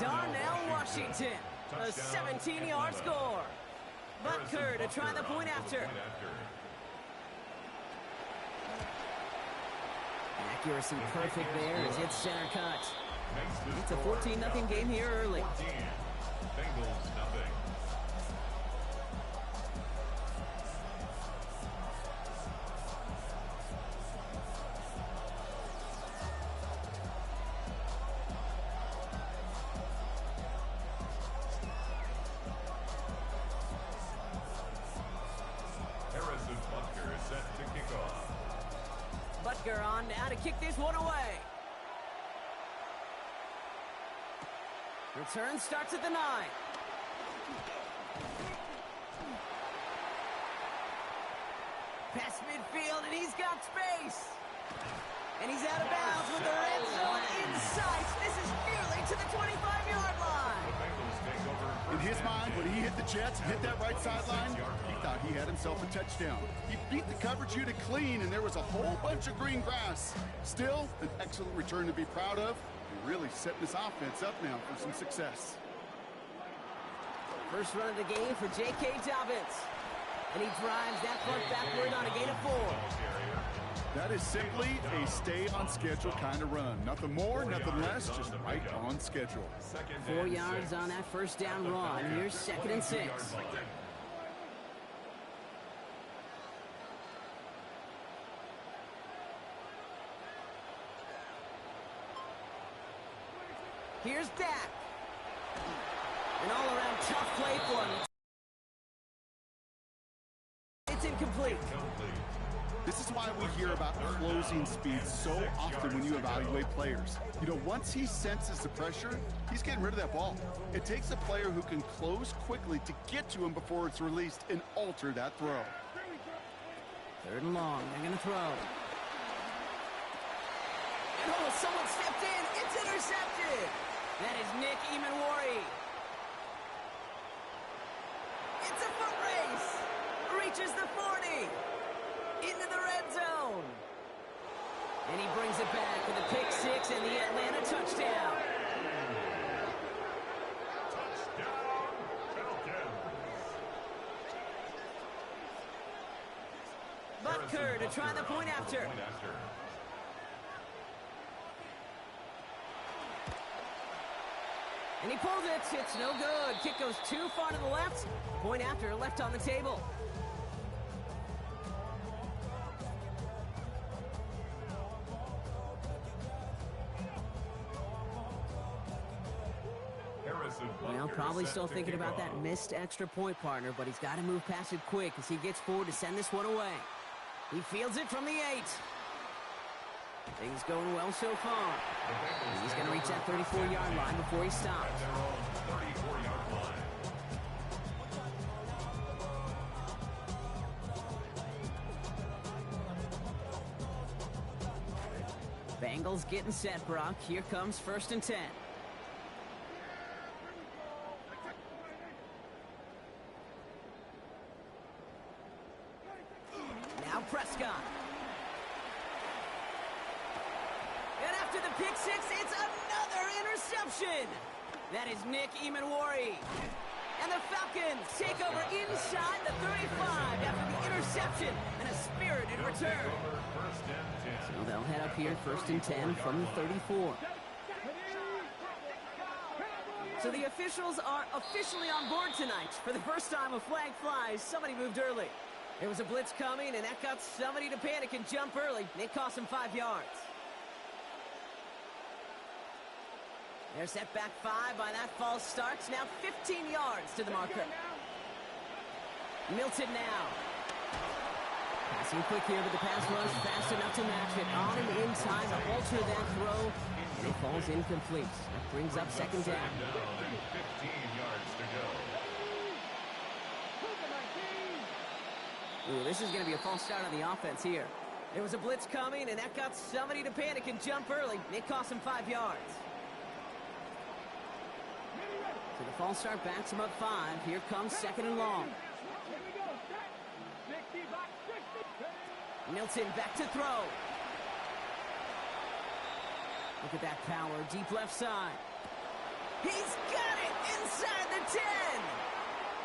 Darnell Washington. A 17-yard score. Butker to try the point after. Accuracy perfect there as it's center cut. It's a 14-0 game here early. Bengals nothing. Harrison Butker is set to kick off. Butker on now to kick this one away. Return starts at the 9. Past midfield, and he's got space. And he's out of bounds with the red zone in sight. This is nearly to the 25-yard line. In his mind, when he hit the Jets and hit that right sideline, he thought he had himself a touchdown. He beat the coverage unit clean, and there was a whole bunch of green grass. Still, an excellent return to be proud of, and really setting this offense up now for some success. First run of the game for J.K. Dobbins. And he drives that punt backward on a gain of 4. That is simply a stay-on-schedule kind of run. Nothing more, nothing less, just right on schedule. 4 yards on that first down run. Here's 2nd and 6. Here's Dak. An all-around tough play for him. It's incomplete. This is why we hear about closing speed so often when you evaluate players. You know, once he senses the pressure, he's getting rid of that ball. It takes a player who can close quickly to get to him before it's released and alter that throw. 3rd and long. They're going to throw. And someone stepped in. It's intercepted. That is Nick Emanwari. It's a foot race. Reaches the 40. Into the red zone. And he brings it back with a pick 6 and the Atlanta touchdown. Butker to try the point after. And he pulls it. It's no good. Kick goes too far to the left. Point after left on the table. Well, probably still thinking about that missed extra point, partner, but he's got to move past it quick as he gets forward to send this one away. He fields it from the 8. Things going well so far. He's going to reach that 34-yard line before he stops. Bengals getting set, Brock. Here comes 1st and 10. Prescott. And after the pick 6, it's another interception. That is Nick Emanwari. And the Falcons take over inside the 35 after the interception and a spirited return. So they'll head up here 1st and 10 from the 34. So the officials are officially on board tonight. For the first time a flag flies, somebody moved early. There was a blitz coming, and that got somebody to panic and jump early. It cost him 5 yards. They're set back 5 by that false start. Now 15 yards to the marker. Milton now. Passing quick here, but the pass rush fast enough to match it. On and in time to alter that throw. And it falls incomplete. That brings up 2nd down. 15 yards to go. Ooh, this is going to be a false start on the offense here. There was a blitz coming, and that got somebody to panic and jump early. It cost him 5 yards. So the false start backs him up 5. Here comes 2nd and long. Milton back to throw. Look at that power, deep left side. He's got it inside the 10.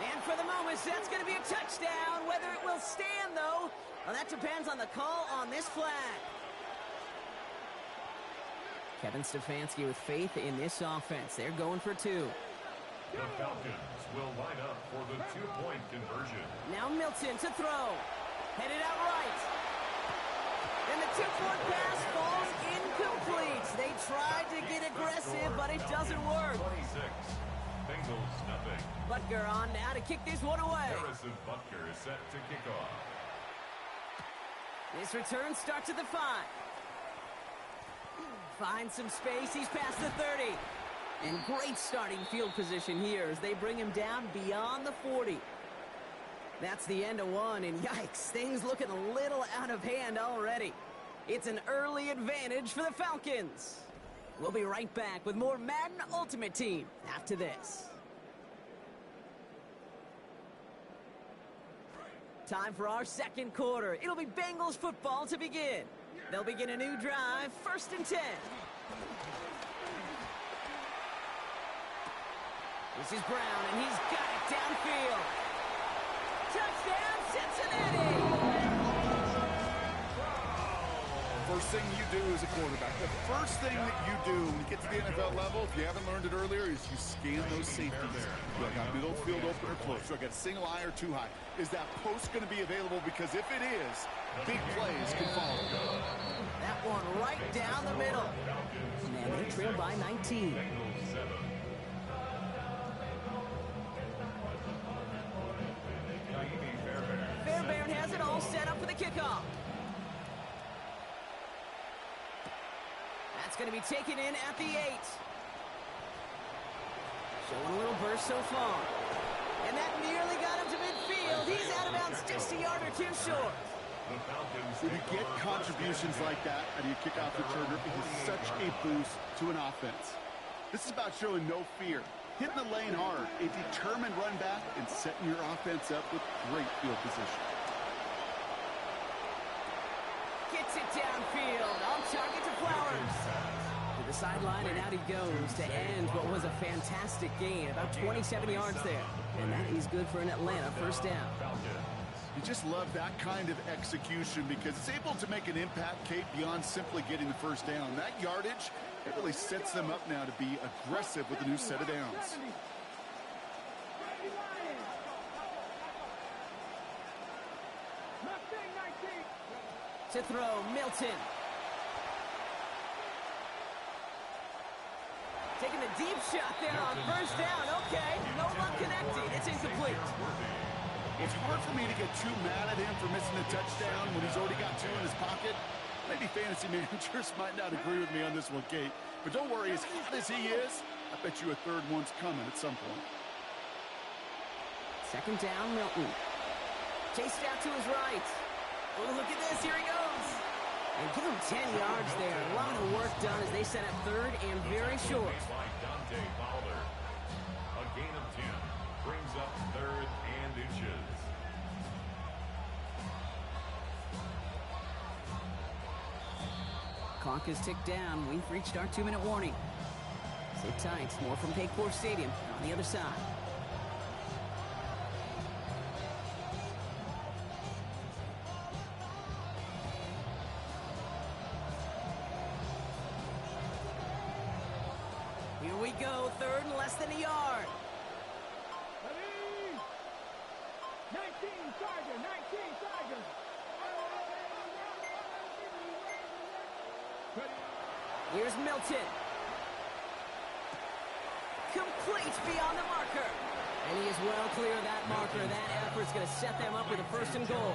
And for the moment, that's going to be a touchdown. Whether it will stand, though, well, that depends on the call on this flag. Kevin Stefanski with faith in this offense. They're going for 2. The Falcons will line up for the 2-point conversion. Now Milton to throw. Headed out right. And the 2-point pass falls incomplete. They tried to get aggressive, but it doesn't work. 26. Bengals nothing. Butker on now to kick this one away. Harrison Butker is set to kick off. This return starts at the 5. Finds some space. He's past the 30. And great starting field position here as they bring him down beyond the 40. That's the end of one, and yikes, things looking a little out of hand already. It's an early advantage for the Falcons. We'll be right back with more Madden Ultimate Team after this. Time for our second quarter. It'll be Bengals football to begin. They'll begin a new drive, 1st and 10. This is Brown, and he's got it downfield. Touchdown, Cincinnati! First thing you do as a quarterback, the first thing that you do when you get to the NFL level, if you haven't learned it earlier, is you scan those safeties. Do I got middle field open or close? Do I got a single high or too high? Is that post going to be available? Because if it is, big plays can follow. That one right down the middle. And they trail by 19. Fairbairn has it all set up for the kickoff. That's going to be taken in at the 8. Showing a little burst so far. And that nearly got him to midfield. He's out of bounds just a yard or two short. When you get contributions like that out of your kickoff returner, it is such a boost to an offense. This is about showing no fear, hitting the lane hard, a determined run back, and setting your offense up with great field position. Gets it downfield, on target to Flowers. To the sideline, and out he goes to end what was a fantastic gain. About 27 yards there. And that is good for an Atlanta first down. You just love that kind of execution because it's able to make an impact, Kate, beyond simply getting the first down. That yardage, it really sets them up now to be aggressive with a new set of downs. To throw, Milton. Taking the deep shot there on first down. Okay, no luck connecting. It's incomplete. It's hard for me to get too mad at him for missing a touchdown when he's already got 2 in his pocket. Maybe fantasy managers might not agree with me on this one, Kate. But don't worry, as hot as he is, I bet you a third one's coming at some point. Second down, Milton. Chased out to his right. Oh, look at this. Here he goes. And give him 10 yards there. A lot of work done as they set up third and very short. A gain of 10 brings up 3rd and inches. Clock is ticked down. We've reached our 2-minute warning. Sit tight. More from Paycor Stadium on the other side. Here we go. 3rd and less than a yard. 19 Tiger, 19 Tiger. Here's Milton. Complete beyond the marker. And he is well clear of that marker. That effort's going to set them up with a 1st and goal.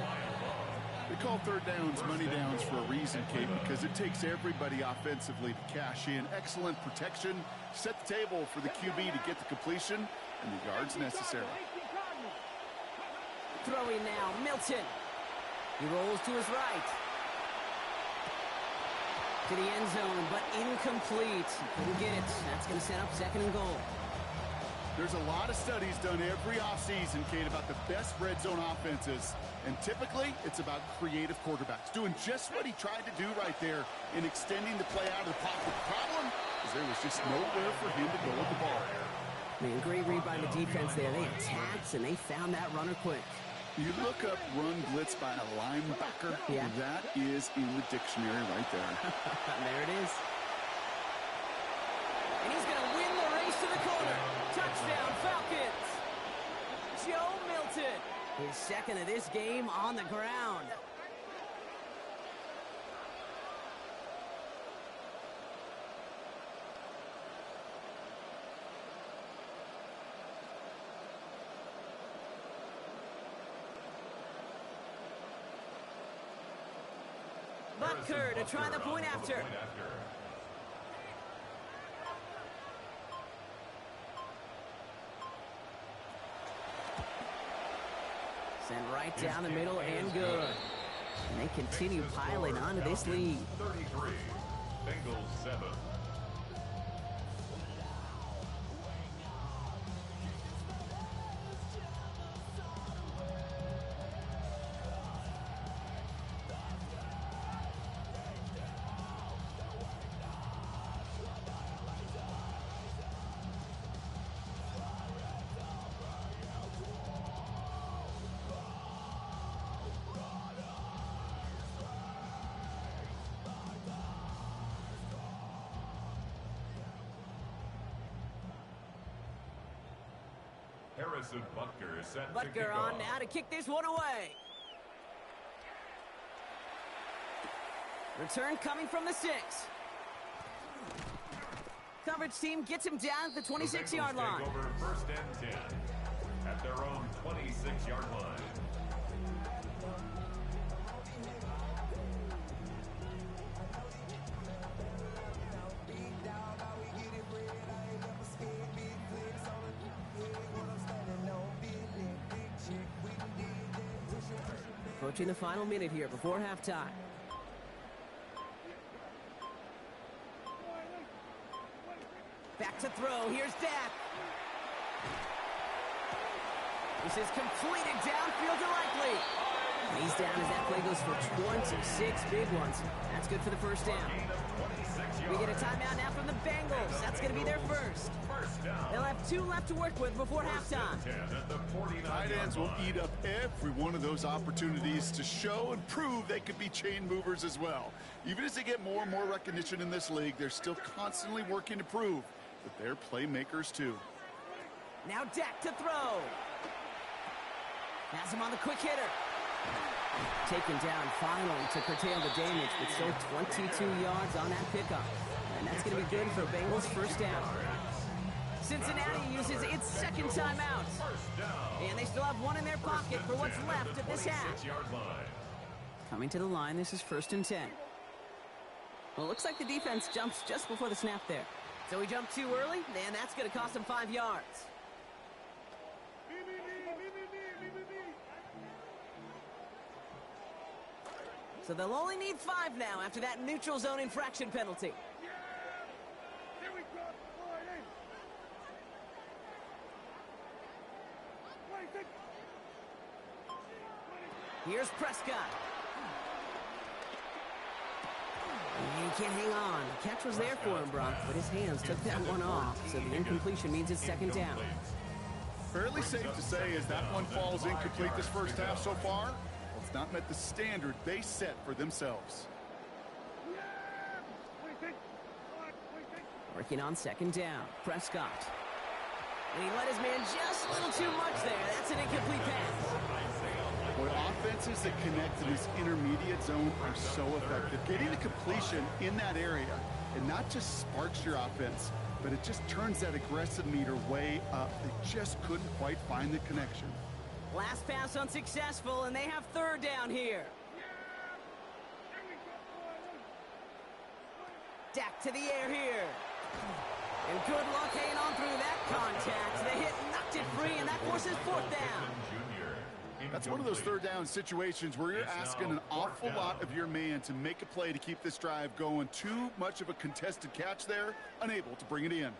They call third downs money downs for a reason, Kate, because it takes everybody offensively to cash in. Excellent protection. Set the table for the QB to get the completion and the yards necessary. Throwing now, Milton. He rolls to his right. To the end zone, but incomplete. Couldn't get it. That's going to set up 2nd and goal. There's a lot of studies done every offseason, Kate, about the best red zone offenses. And typically, it's about creative quarterbacks doing just what he tried to do right there in extending the play out of the pocket. The problem is there was just nowhere for him to go with the ball. Man, great read by the defense there. They attacked, and they found that runner quick. You look up run blitz by a linebacker, yeah. That is in the dictionary right there. There it is. And he's going to win the race to the corner. Touchdown, Falcons. Joe Milton, his 2nd of this game on the ground. Butker to try the point after. Sent right down the middle and good. And they continue piling onto this lead. 33, Bengals 7. Harrison Butker is set to kick Butker on off. now to kick this one away. Return coming from the 6. Coverage team gets him down at the 26-yard line. Take over first and 10 at their own 26-yard line. Approaching the final minute here before halftime. Back to throw. Here's Dak. This is completed downfield to Likely. He's down as that play goes for 26 big ones. That's good for the first down. We get a timeout now from the Bengals. That's going to be their first. They'll have 2 left to work with before halftime. Tight ends will eat up every one of those opportunities to show and prove they could be chain movers as well. Even as they get more and more recognition in this league, they're still constantly working to prove that they're playmakers too. Now Dak to throw. Has him on the quick hitter. Taken down finally to curtail the damage, but still 22 yards on that pickup. And that's going to be good for Bengals first down. Cincinnati uses its second timeout. And they still have 1 in their pocket for what's left of this half. Coming to the line, this is first and 10. Well, it looks like the defense jumps just before the snap there. So he jumped too early, and that's going to cost him 5 yards. So they'll only need 5 now after that neutral zone infraction penalty. Here's Prescott. He can't hang on. The catch was there for him, Brock, but his hands took that one off, so the incompletion means it's second down. Fairly safe to say as that one falls incomplete this first half so far, it's not met the standard they set for themselves. Working on second down. Prescott. And he let his man just a little too much there. That's an incomplete pass. Boy, offenses that connect in this intermediate zone are so effective. Getting the completion in that area, it not just sparks your offense, but it just turns that aggressive meter way up. They just couldn't quite find the connection. Last pass unsuccessful, and they have third down here. Dak to the air here. And good luck hanging on through that contact. The hit knocked it free, and that forces fourth down. That's one of those third down situations where you're asking an awful lot of your man to make a play to keep this drive going. Too much of a contested catch there, unable to bring it in.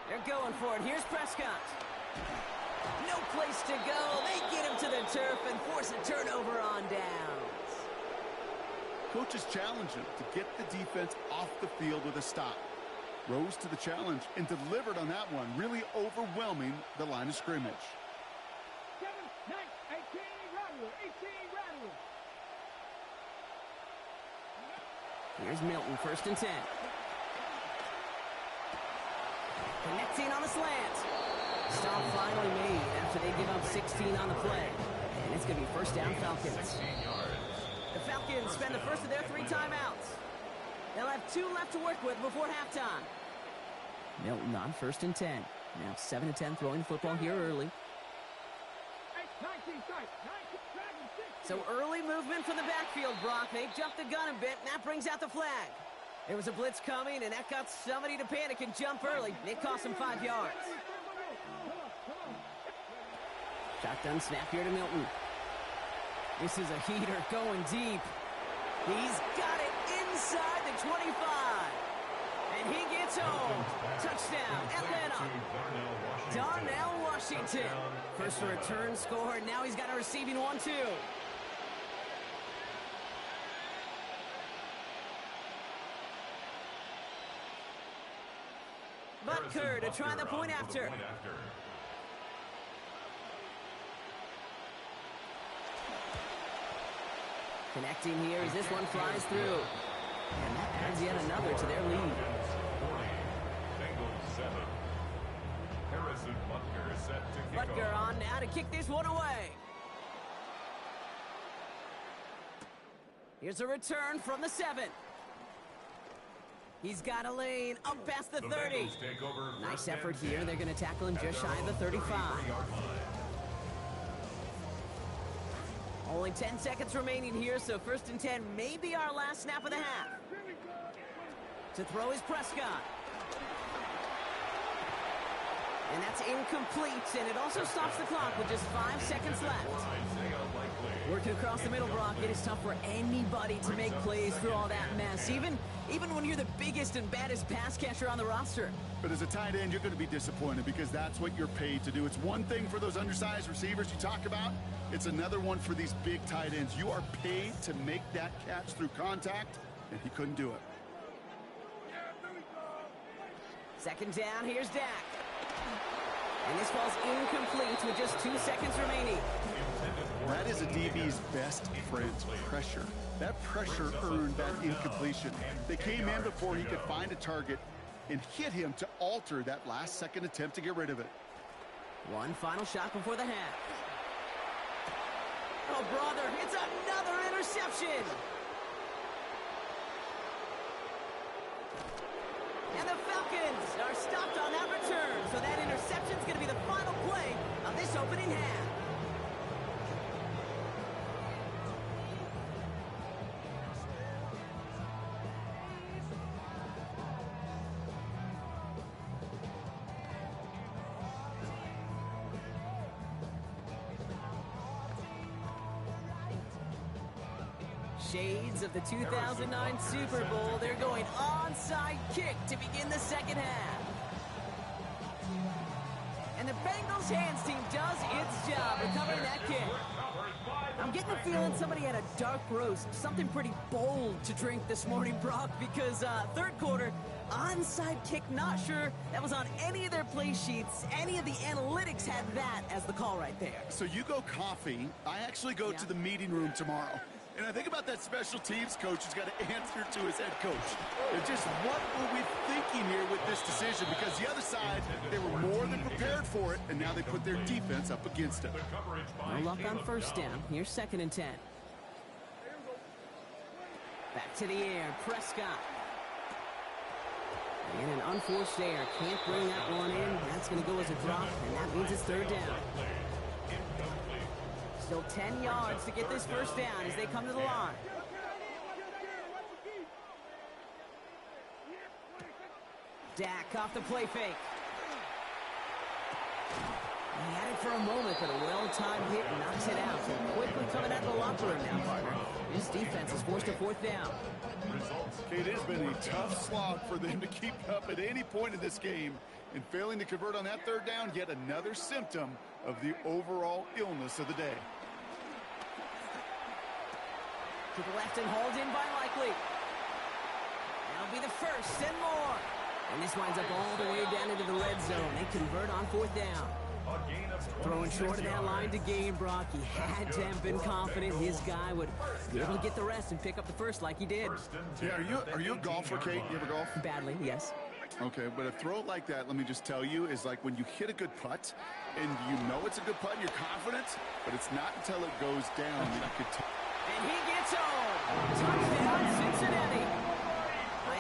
They're going for it. Here's Prescott. No place to go. They get him to the turf and force a turnover on downs. Coaches challenged him to get the defense off the field with a stop. Rose to the challenge and delivered on that one, really overwhelming the line of scrimmage. 7, 9, 18, Radler, 18, Radler. Here's Milton, first and 10. Connecting on the slant. Stop finally made after they give up 16 on the play. And it's going to be first down Falcons. The Falcons spend the first of their 3 timeouts. They'll have 2 left to work with before halftime. Milton on first and 10. Now 7-10 throwing the football here early. 8, 9, So early movement from the backfield, Brock. They jumped the gun a bit, and that brings out the flag. There was a blitz coming, and that got somebody to panic and jump early. It cost them 5 yards. Shotgun snap here to Milton. This is a heater going deep. He's got it inside the 25. And he gets home. Touchdown, Atlanta. Darnell Washington. First return score, and now he's got a receiving one, too. Butker to try the point after. Connecting here as this one flies through. And that adds yet another to their lead. Butker on now to kick this one away. Here's a return from the 7. He's got a lane up past the 30. Nice effort here. They're going to tackle him just shy of the 35. Only 10 seconds remaining here, so 1st and 10 may be our last snap of the half. To throw is Prescott. And that's incomplete, and it also stops the clock with just 5 seconds left. Working across the middle, Brock, it is tough for anybody to make plays through all that mess, even when you're the biggest and baddest pass catcher on the roster. But as a tight end, you're going to be disappointed because that's what you're paid to do. It's one thing for those undersized receivers you talk about. It's another one for these big tight ends. You are paid to make that catch through contact, and he couldn't do it. Second down, here's Dak. And this falls incomplete with just 2 seconds remaining. That is a DB's best friend, pressure. That pressure earned that incompletion. They came in before he could find a target and hit him to alter that last-second attempt to get rid of it. One final shot before the half. Oh, brother, it's another interception. And the Falcons are stopped on that return. So that interception is going to be the final play of this opening half. Shades of the 2009 Super Bowl. They're going onside kick to begin the second half. And the Bengals hands team does its job recovering that kick. I'm getting the feeling somebody had a dark roast, something pretty bold to drink this morning, Brock, because third quarter, onside kick, not sure that was on any of their play sheets. Any of the analytics had that as the call right there. So you go coffee. I actually go to the meeting room tomorrow. And I think about that special teams coach who's got to answer to his head coach. And just what were we thinking here with this decision? Because the other side, they were more than prepared for it, and now they put their defense up against it. No luck on first down. Here's 2nd and 10. Back to the air, Prescott. And an unforced error. Can't bring that one in. That's going to go as a drop, and that means it's 3rd down. Still 10 yards to get this first down as they come to the line. Dak off the play fake. He had it for a moment, but a well-timed hit knocks it out. So quickly coming out of the locker room now, partner. This defense is forced to 4th down. It has been a tough slog for them to keep up at any point in this game. And failing to convert on that 3rd down, yet another symptom of the overall illness of the day. To the left and hauled in by Likely. That'll be the 1st and more. And this winds up all the way down into the red zone. They convert on 4th down. Throwing short of that line to gain, Brock. He had to have been confident his guy would be able to get the rest and pick up the first like he did. Yeah, are you a golfer, Kate? You ever golf? Badly, yes. Okay, but a throw like that, let me just tell you, is like when you hit a good putt, and you know it's a good putt, and you're confident, but it's not until it goes down that you could and he gets home. Touchdown, Cincinnati.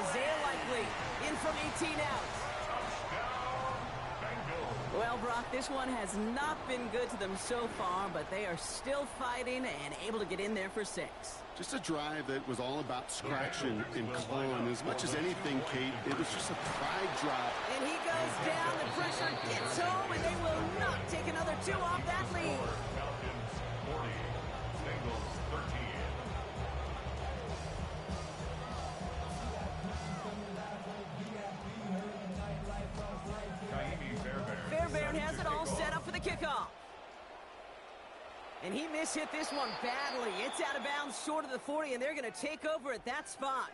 Isaiah Likely in from 18 out. Well, Brock, this one has not been good to them so far, but they are still fighting and able to get in there for 6. Just a drive that was all about scratch and clawing. As much as anything, Kate, it was just a pride drop. And he goes down, the pressure gets home, and they will not take another 2 off that lead. Falcons 40, Bengals 13. Fairbairn has it all set up for the kickoff. And he mishit this one badly. It's out of bounds short of the 40, and they're going to take over at that spot.